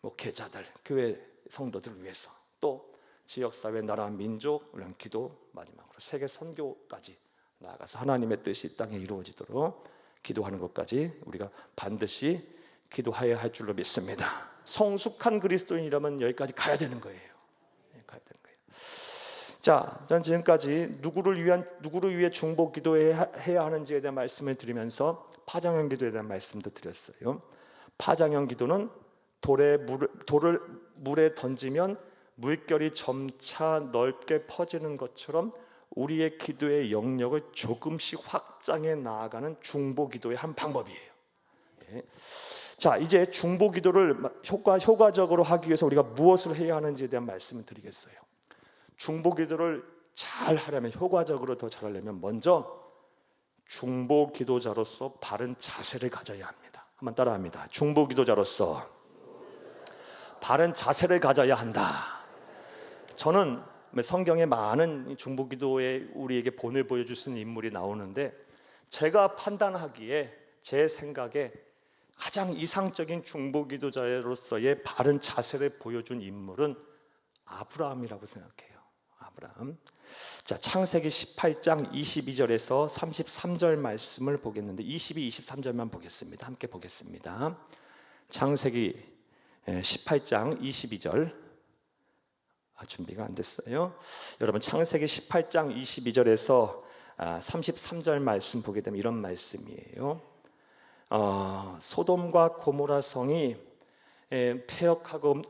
S1: 목회자들, 교회 성도들 위해서, 또 지역사회, 나라, 민족, 이런 기도, 마지막으로 세계 선교까지 나아가서 하나님의 뜻이 이 땅에 이루어지도록 기도하는 것까지 우리가 반드시 기도해야 할 줄로 믿습니다. 성숙한 그리스도인이라면 여기까지 가야 되는 거예요. 가야 되는 거예요. 자, 전 지금까지 누구를 위해 중보 기도해야 하는지에 대한 말씀을 드리면서 파장형 기도에 대한 말씀도 드렸어요. 파장형 기도는 돌을 물에 던지면 물결이 점차 넓게 퍼지는 것처럼 우리의 기도의 영역을 조금씩 확장해 나아가는 중보 기도의 한 방법이에요. 자, 이제 중보 기도를 효과적으로 하기 위해서 우리가 무엇을 해야 하는지에 대한 말씀을 드리겠어요. 중보 기도를 잘 하려면, 효과적으로 더 잘하려면 먼저 중보 기도자로서 바른 자세를 가져야 합니다. 한번 따라합니다. 중보 기도자로서 바른 자세를 가져야 한다. 저는 성경에 많은 중보 기도에 우리에게 본을 보여줄 수 있는 인물이 나오는데, 제가 판단하기에 제 생각에 가장 이상적인 중보 기도자로서의 바른 자세를 보여준 인물은 아브라함이라고 생각해요. 아브라함. 자, 창세기 18장 22절에서 33절 말씀을 보겠는데 22, 23절만 보겠습니다. 함께 보겠습니다. 창세기 18장 22절. 준비가 안 됐어요. 여러분, 창세기 18장 22절에서 33절 말씀 보게 되면 이런 말씀이에요. 소돔과 고모라 성이 폐역하고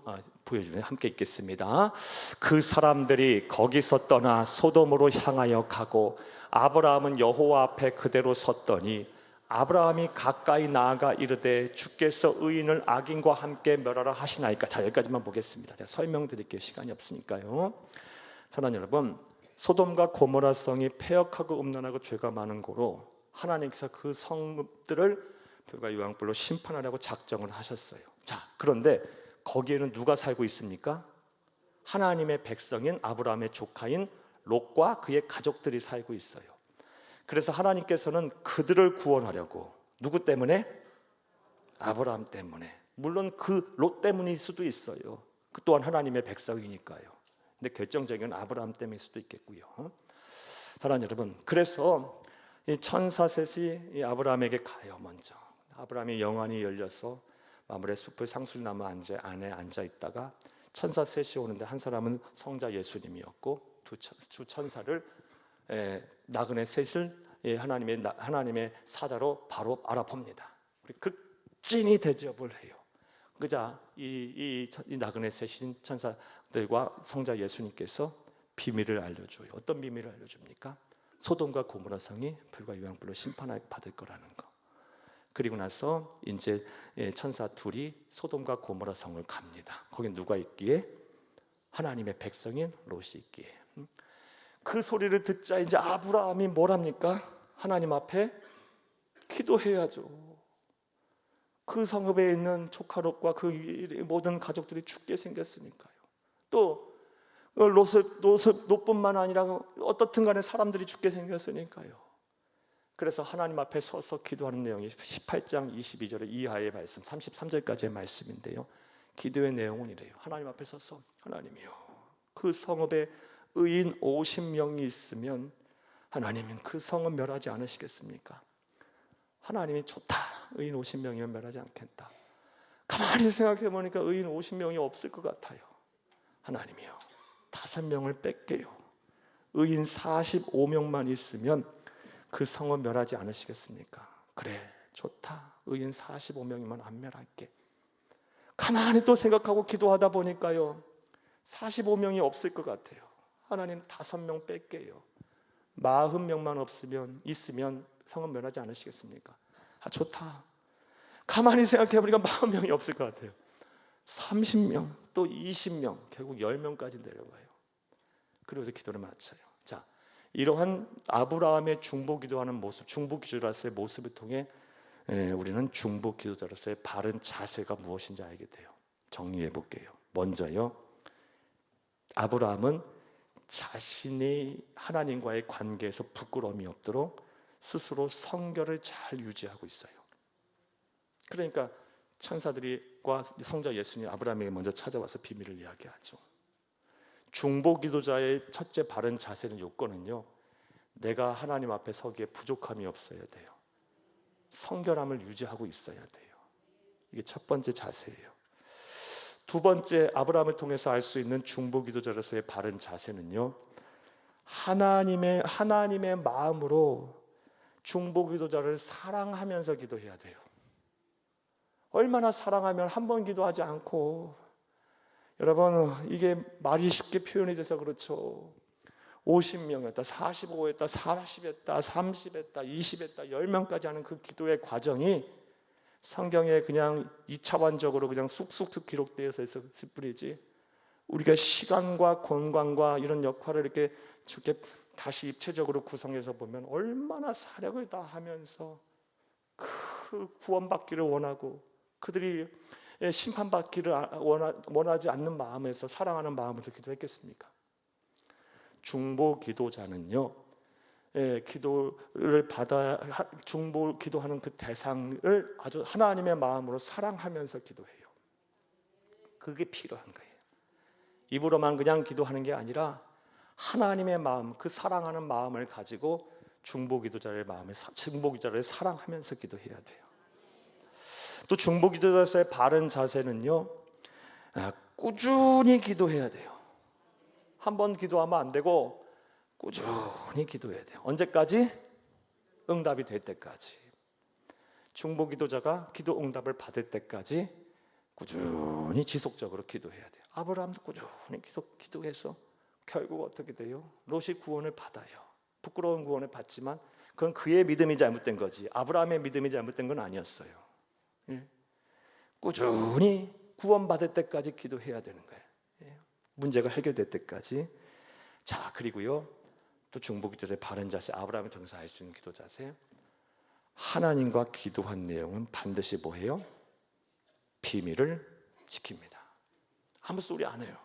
S1: 보여주네. 함께 읽겠습니다. 그 사람들이 거기서 떠나 소돔으로 향하여 가고 아브라함은 여호와 앞에 그대로 섰더니 아브라함이 가까이 나아가 이르되 주께서 의인을 악인과 함께 멸하라 하시나이까. 자, 여기까지만 보겠습니다. 제가 설명드릴게요. 시간이 없으니까요. 사랑하는 여러분, 소돔과 고모라 성이 폐역하고 음란하고 죄가 많은 고로 하나님께서 그 성읍들을 불과 유황불로 심판하려고 작정을 하셨어요. 자, 그런데 거기에는 누가 살고 있습니까? 하나님의 백성인 아브라함의 조카인 롯과 그의 가족들이 살고 있어요. 그래서 하나님께서는 그들을 구원하려고 누구 때문에? 아브라함 때문에. 물론 그 롯 때문일 수도 있어요. 그 또한 하나님의 백성이니까요. 근데 결정적인 건 아브라함 때문일 수도 있겠고요. 사랑하는 여러분, 그래서 이 천사 셋이 이 아브라함에게 가요. 먼저 아브라함이 영안이 열려서 마물의 숲을 상술나무 안에 앉아 있다가 천사 셋이 오는데 한 사람은 성자 예수님이었고 두 천사를 나그네 셋을 하나님의 사자로 바로 알아봅니다. 극진히 대접을 해요. 그자 이 나그네 셋인 천사들과 성자 예수님께서 비밀을 알려줘요. 어떤 비밀을 알려줍니까? 소돔과 고모라 성이 불과 유황불로 심판받을 거라는 거. 그리고 나서 이제 천사 둘이 소돔과 고모라 성을 갑니다. 거기 누가 있기에? 하나님의 백성인 롯이 있기에. 그 소리를 듣자 이제 아브라함이 뭘 합니까? 하나님 앞에 기도해야죠. 그 성읍에 있는 조카 롯과 그 모든 가족들이 죽게 생겼으니까요. 또 롯뿐만 아니라 어떻든 간에 사람들이 죽게 생겼으니까요. 그래서 하나님 앞에 서서 기도하는 내용이 18장 22절 이하의 말씀 33절까지의 말씀인데요. 기도의 내용은 이래요. 하나님 앞에 서서 하나님이요, 그 성읍에 의인 50명이 있으면 하나님은 그 성은 멸하지 않으시겠습니까? 하나님이 좋다, 의인 50명이면 멸하지 않겠다. 가만히 생각해 보니까 의인 50명이 없을 것 같아요. 하나님이요, 5명을 뺄게요. 의인 45명만 있으면 그 성은 멸하지 않으시겠습니까? 그래, 좋다, 의인 45명이면 안 멸할게. 가만히 또 생각하고 기도하다 보니까요, 45명이 없을 것 같아요. 하나님 5명 뺄게요. 40명만 있으면 성은 멸하지 않으시겠습니까? 좋다. 가만히 생각해 보니까 40명이 없을 것 같아요. 30명, 또 20명, 결국 10명까지 내려가요. 그러면서 기도를 마쳐요. 자, 이러한 아브라함의 중보 기도하는 모습, 중보 기도자로서의 모습을 통해 우리는 중보 기도자로서의 바른 자세가 무엇인지 알게 돼요. 정리해 볼게요. 먼저요, 아브라함은 자신이 하나님과의 관계에서 부끄러움이 없도록 스스로 성결을 잘 유지하고 있어요. 그러니까 천사들과 성자 예수님 아브라함에게 먼저 찾아와서 비밀을 이야기하죠. 중보 기도자의 첫째 바른 자세는 요건은요, 내가 하나님 앞에 서기에 부족함이 없어야 돼요. 성결함을 유지하고 있어야 돼요. 이게 첫 번째 자세예요. 두 번째, 아브라함을 통해서 알 수 있는 중보 기도자로서의 바른 자세는요, 하나님의 마음으로 중보 기도자를 사랑하면서 기도해야 돼요. 얼마나 사랑하면 한 번 기도하지 않고, 여러분 이게 말이 쉽게 표현이 돼서 그렇죠. 50명이었다, 45했다, 40했다, 30했다, 20했다, 10명까지 하는 그 기도의 과정이 성경에 그냥 2차원적으로 그냥 쑥쑥 기록되어 있을 뿐이지, 우리가 시간과 공간과 이런 역할을 이렇게 다시 입체적으로 구성해서 보면 얼마나 사력을 다하면서 그 구원받기를 원하고 그들이 심판받기를 원하지 않는 마음에서, 사랑하는 마음에서 기도했겠습니까? 중보 기도자는요, 기도를 중보 기도하는 그 대상을 아주 하나님의 마음으로 사랑하면서 기도해요. 그게 필요한 거예요. 입으로만 그냥 기도하는 게 아니라 하나님의 마음, 그 사랑하는 마음을 가지고 중보 기도자의 사랑하면서 기도해야 돼요. 또 중보 기도자의 바른 자세는요, 꾸준히 기도해야 돼요. 한 번 기도하면 안 되고 꾸준히 기도해야 돼요. 언제까지? 응답이 될 때까지. 중보 기도자가 기도 응답을 받을 때까지 꾸준히 지속적으로 기도해야 돼요. 아브라함도 꾸준히 기도해서 결국 어떻게 돼요? 롯이 구원을 받아요. 부끄러운 구원을 받지만 그건 그의 믿음이 잘못된 거지, 아브라함의 믿음이 잘못된 건 아니었어요. 꾸준히 구원받을 때까지 기도해야 되는 거예요. 문제가 해결될 때까지. 자, 그리고요, 또 중보 기도자의 바른 자세, 아브라함을 통해서 알 수 있는 기도 자세, 하나님과 기도한 내용은 반드시 뭐예요? 비밀을 지킵니다. 아무 소리 안 해요.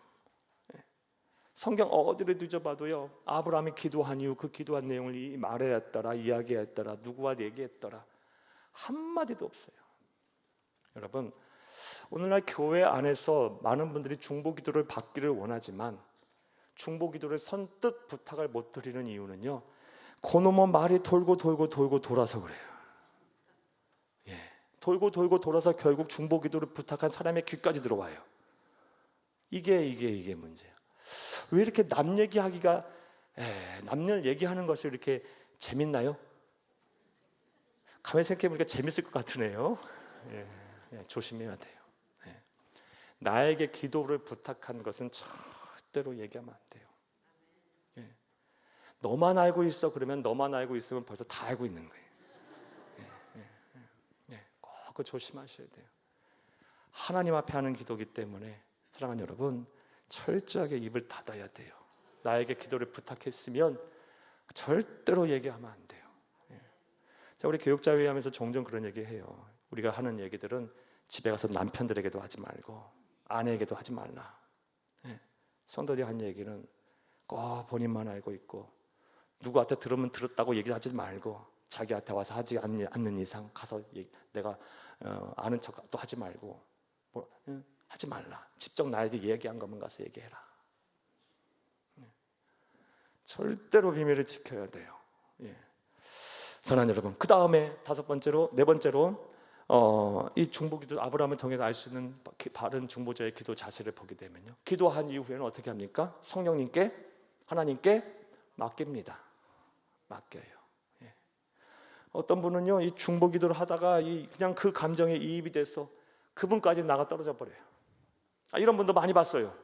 S1: 성경 어디를 뒤져봐도요, 아브라함이 기도한 이유, 그 기도한 내용을 말했더라, 이야기했더라, 누구와 얘기했더라, 한마디도 없어요. 여러분, 오늘날 교회 안에서 많은 분들이 중보기도를 받기를 원하지만 중보기도를 선뜻 부탁을 못 드리는 이유는요, 그놈의 말이 돌고 돌아서 그래요. 예, 돌고 돌아서 결국 중보기도를 부탁한 사람의 귀까지 들어와요. 이게 문제예요. 왜 이렇게 남 얘기하기가, 남들 얘기하는 것이 이렇게 재밌나요? 가만히 생각해보니까 재밌을 것 같으네요. 조심해야 돼요. 나에게 기도를 부탁한 것은 절대로 얘기하면 안 돼요. 너만 알고 있어, 그러면 너만 알고 있으면 벌써 다 알고 있는 거예요. 꼭 그거 조심하셔야 돼요. 하나님 앞에 하는 기도이기 때문에 사랑하는 여러분, 철저하게 입을 닫아야 돼요. 나에게 기도를 부탁했으면 절대로 얘기하면 안 돼요. 자, 우리 교육자회의 하면서 종종 그런 얘기해요. 우리가 하는 얘기들은 집에 가서 남편들에게도 하지 말고 아내에게도 하지 말라. 성도들이 한 얘기는 꼭 본인만 알고 있고, 누구한테 들으면 들었다고 얘기하지 말고, 자기한테 와서 하지 않는 이상 가서 내가 아는 척도 하지 말고, 하지 말라. 직접 나에게 얘기한 것만 가서 얘기해라. 절대로 비밀을 지켜야 돼요. 사랑하는 여러분, 그 다음에 네 번째로 이 중보기도, 아브라함을 통해서 알 수 있는 바른 중보자의 기도 자세를 보게 되면요, 기도한 이후에는 어떻게 합니까? 성령님께, 하나님께 맡깁니다. 맡겨요. 어떤 분은요, 이 중보기도를 하다가 그냥 그 감정에 이입이 돼서 그분까지 나가 떨어져 버려요. 이런 분도 많이 봤어요.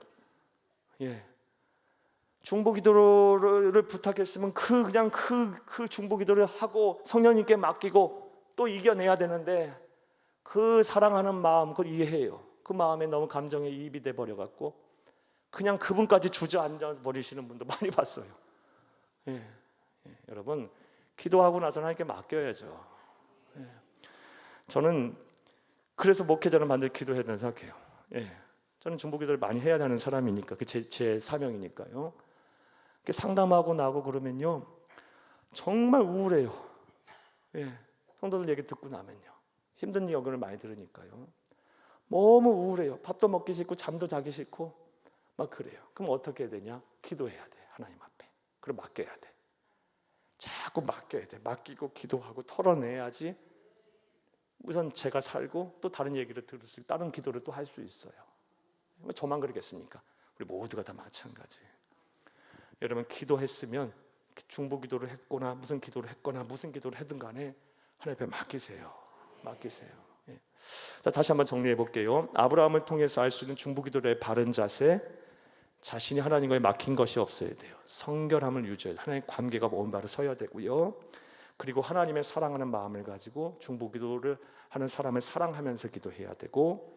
S1: 중보기도를 부탁했으면 그냥 그 중보기도를 하고 성령님께 맡기고 또 이겨내야 되는데, 그 사랑하는 마음, 그걸 이해해요. 그 마음에 너무 감정에 이입이 돼 버려 갖고 그냥 그분까지 주저앉아 버리시는 분도 많이 봤어요. 여러분, 기도하고 나서 하나님께 맡겨야죠. 저는 그래서 목회자는 반드시 기도해야 된다고 생각해요. 저는 중보기도를 많이 해야 하는 사람이니까, 그 제 사명이니까요. 상담하고 나고 그러면요, 정말 우울해요. 성도들 얘기 듣고 나면요, 힘든 여건을 많이 들으니까요, 너무 우울해요. 밥도 먹기 싫고 잠도 자기 싫고 막 그래요. 그럼 어떻게 해야 되냐? 기도해야 돼. 하나님 앞에. 그리고 맡겨야 돼. 자꾸 맡겨야 돼. 맡기고 기도하고 털어내야지 우선 제가 살고 또 다른 얘기를 들을 수 있고 다른 기도를 또 할 수 있어요. 저만 그러겠습니까? 우리 모두가 다 마찬가지예요. 여러분, 기도했으면 중보기도를 했거나 무슨 기도를 했거나 무슨 기도를 하든 간에 하나님 앞에 맡기세요. 자, 다시 한번 정리해 볼게요. 아브라함을 통해서 알 수 있는 중보기도의 바른 자세, 자신이 하나님과의 막힌 것이 없어야 돼요. 성결함을 유지해야 돼요. 하나님의 관계가 올바로 서야 되고요. 그리고 하나님의 사랑하는 마음을 가지고 중보기도를 하는 사람을 사랑하면서 기도해야 되고,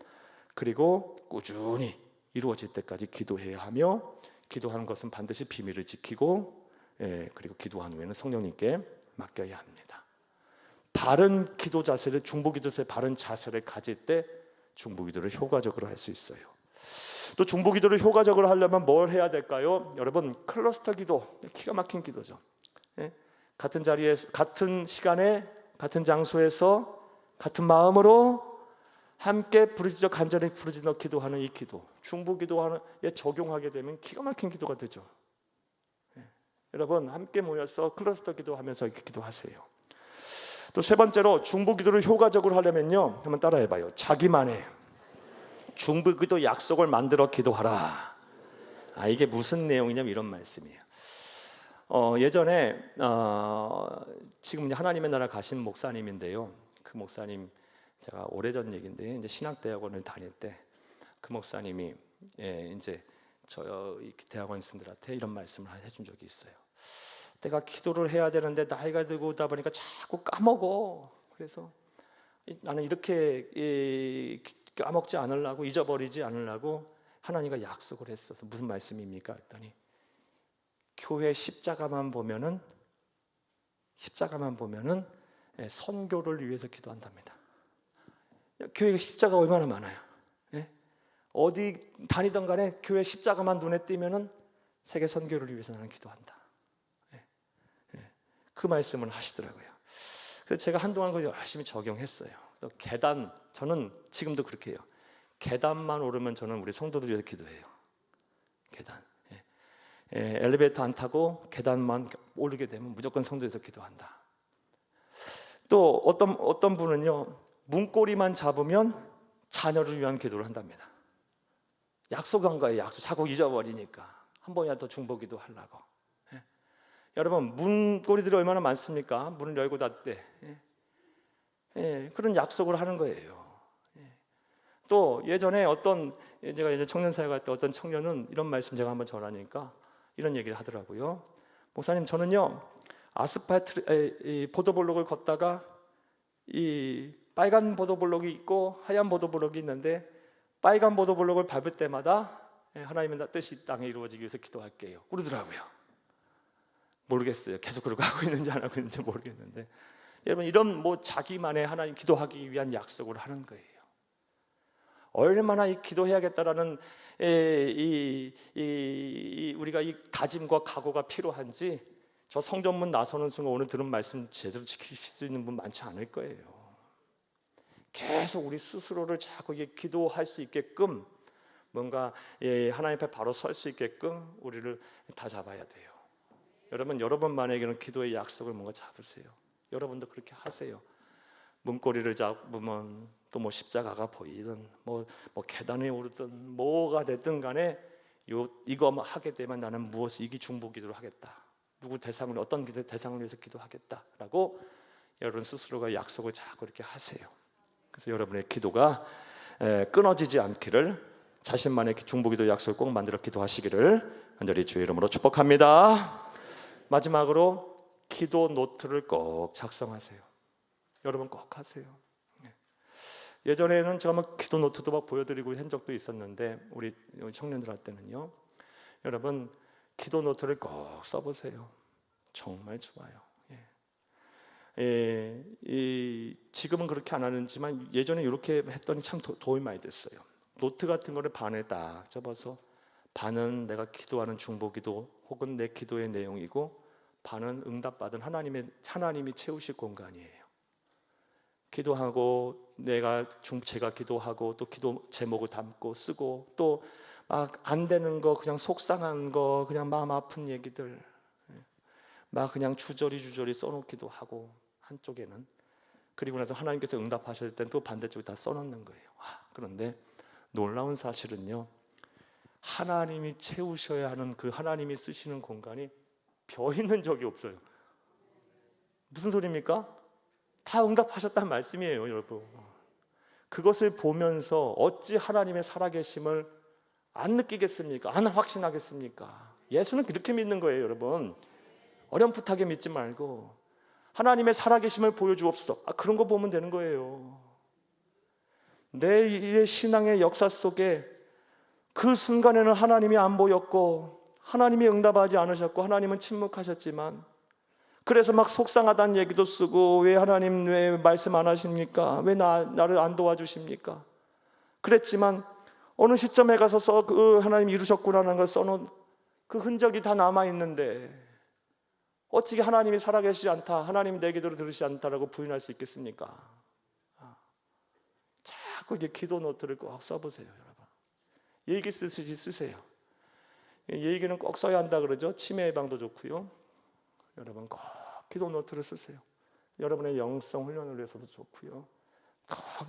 S1: 그리고 꾸준히 이루어질 때까지 기도해야 하며, 기도하는 것은 반드시 비밀을 지키고, 그리고 기도한 후에는 성령님께 맡겨야 합니다. 바른 기도 자세를, 중보기도의 바른 자세를 가질 때 중보기도를 효과적으로 할 수 있어요. 또 중보기도를 효과적으로 하려면 뭘 해야 될까요? 여러분, 클러스터 기도, 기가 막힌 기도죠. 같은 자리에, 같은 시간에, 같은 장소에서 같은 마음으로 함께 부르짖어, 간절히 부르짖어 기도하는 이 기도, 중보기도에 적용하게 되면 기가 막힌 기도가 되죠. 여러분, 함께 모여서 클러스터 기도하면서 이렇게 기도하세요. 또 세 번째로, 중보기도를 효과적으로 하려면요, 한번 따라해봐요. 자기만의 중보기도 약속을 만들어 기도하라. 이게 무슨 내용이냐면 이런 말씀이에요. 예전에 지금 하나님의 나라 가신 목사님인데요, 그 목사님, 제가 오래전 얘기인데, 이제 신학대학원을 다닐 때 그 목사님이 이제 저희 대학원생들한테 이런 말씀을 해준 적이 있어요. 내가 기도를 해야 되는데 나이가 들고 오다 보니까 자꾸 까먹어. 그래서 나는 이렇게 까먹지 않으려고, 잊어버리지 않으려고 하나님과 약속을 했어서. 무슨 말씀입니까? 했더니 교회 십자가만 보면은 선교를 위해서 기도한답니다. 교회 십자가 얼마나 많아요. 어디 다니던 간에 교회 십자가만 눈에 띄면은 세계 선교를 위해서 나는 기도한다. 예, 예. 그 말씀을 하시더라고요. 그래서 제가 한동안 그걸 열심히 적용했어요. 또 계단, 저는 지금도 그렇게 해요. 계단만 오르면 저는 우리 성도들 위해서 기도해요. 계단. 예. 예, 엘리베이터 안 타고 계단만 오르게 되면 무조건 성도에서 기도한다. 또 어떤 분은요, 문고리만 잡으면 자녀를 위한 기도를 한답니다. 약속한 거예요. 약속. 자꾸 잊어버리니까 한 번이라도 중보기도 하려고. 예. 여러분, 문고리들이 얼마나 많습니까? 문을 열고 닫을 때. 예. 예, 그런 약속을 하는 거예요. 예. 또 예전에 제가 이제 청년사회 갈 때 어떤 청년은 이런 말씀 제가 한번 전하니까 이런 얘기를 하더라고요. 목사님, 저는요 아스팔트 보도블록을 걷다가 이 빨간 보도블록이 있고 하얀 보도블록이 있는데 빨간 보도블록을 밟을 때마다 하나님의 뜻이 땅에 이루어지기 위해서 기도할게요 그러더라고요. 모르겠어요. 계속 그러고 하고 있는지 안 하고 있는지 모르겠는데, 여러분, 이런 자기만의 하나님 기도하기 위한 약속을 하는 거예요. 얼마나 이 기도해야겠다라는 우리가 이 다짐과 각오가 필요한지, 저 성전문 나서는 순간 오늘 들은 말씀 제대로 지키실 수 있는 분 많지 않을 거예요. 계속 우리 스스로를 자꾸 기도할 수 있게끔, 뭔가 하나님 앞에 바로 설 수 있게끔 우리를 다 잡아야 돼요. 여러분만에게는 기도의 약속을 뭔가 잡으세요. 여러분도 그렇게 하세요. 문고리를 잡으면 또 십자가가 보이든 계단에 오르든 뭐가 됐든 간에 이거 하게 되면 나는 무엇을 이기 중보기도를 하겠다. 누구 대상을, 어떤 대상을 위해서 기도하겠다라고 여러분 스스로가 약속을 자꾸 이렇게 하세요. 그래서 여러분의 기도가 끊어지지 않기를, 자신만의 중보기도 약속을 꼭 만들어 기도하시기를 간절히 주의 이름으로 축복합니다. 마지막으로 기도 노트를 꼭 작성하세요. 여러분 꼭 하세요. 예전에는 제가 기도 노트도 막 보여드리고 한 적도 있었는데, 우리 청년들한테는요, 여러분 기도 노트를 꼭 써보세요. 정말 좋아요. 지금은 그렇게 안 하는지만 예전에 이렇게 했더니 참 도움이 많이 됐어요. 노트 같은 거를 반에 딱 접어서 반은 내가 기도하는 중보기도 혹은 내 기도의 내용이고, 반은 응답받은 하나님이 채우실 공간이에요. 기도하고 제가 기도하고 또 기도 제목을 담고 쓰고, 또 막 안 되는 거, 그냥 속상한 거, 그냥 마음 아픈 얘기들 막 그냥 주저리 써놓기도 하고 한쪽에는. 그리고 나서 하나님께서 응답하실 땐 또 반대쪽에 다 써놓는 거예요. 그런데 놀라운 사실은요, 하나님이 채우셔야 하는 그 하나님이 쓰시는 공간이 벼 있는 적이 없어요. 무슨 소리입니까? 다 응답하셨다는 말씀이에요, 여러분. 그것을 보면서 어찌 하나님의 살아계심을 안 느끼겠습니까? 안 확신하겠습니까? 예수는 그렇게 믿는 거예요, 여러분. 어렴풋하게 믿지 말고 하나님의 살아계심을 보여주옵소서. 그런 거 보면 되는 거예요. 내 신앙의 역사 속에 그 순간에는 하나님이 안 보였고, 하나님이 응답하지 않으셨고, 하나님은 침묵하셨지만, 그래서 막 속상하다는 얘기도 쓰고, 왜 하나님 왜 말씀 안 하십니까? 왜 나를 안 도와주십니까? 그랬지만 어느 시점에 가서 그 하나님 이루셨구나라는 걸 써놓은 그 흔적이 다 남아있는데, 어찌게 하나님이 살아계시지 않다, 하나님이 내 기도를 들으시지 않다라고 부인할 수 있겠습니까? 자꾸 기도 노트를 꼭 써보세요, 여러분. 얘기 쓰시지 쓰세요. 얘기는 꼭 써야 한다 그러죠. 치매 예방도 좋고요. 여러분 꼭 기도 노트를 쓰세요. 여러분의 영성 훈련을 위해서도 좋고요.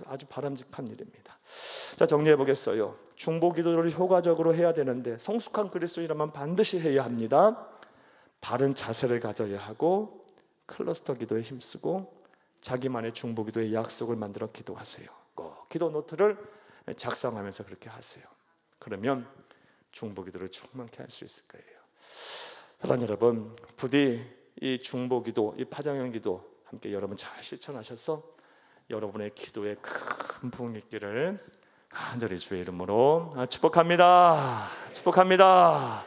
S1: 아주 바람직한 일입니다. 자, 정리해 보겠어요. 중보 기도를 효과적으로 해야 되는데, 성숙한 그리스도인이라면 반드시 해야 합니다. 바른 자세를 가져야 하고, 클러스터 기도에 힘쓰고, 자기만의 중보 기도의 약속을 만들어 기도하세요. 꼭 기도 노트를 작성하면서 그렇게 하세요. 그러면 중보 기도를 충만케 할 수 있을 거예요. 사랑하는 여러분, 부디 이 중보 기도, 이 파장형 기도 함께 여러분 잘 실천하셔서 여러분의 기도에 큰 부흥이 있기를 간절히 주의 이름으로 축복합니다. 축복합니다.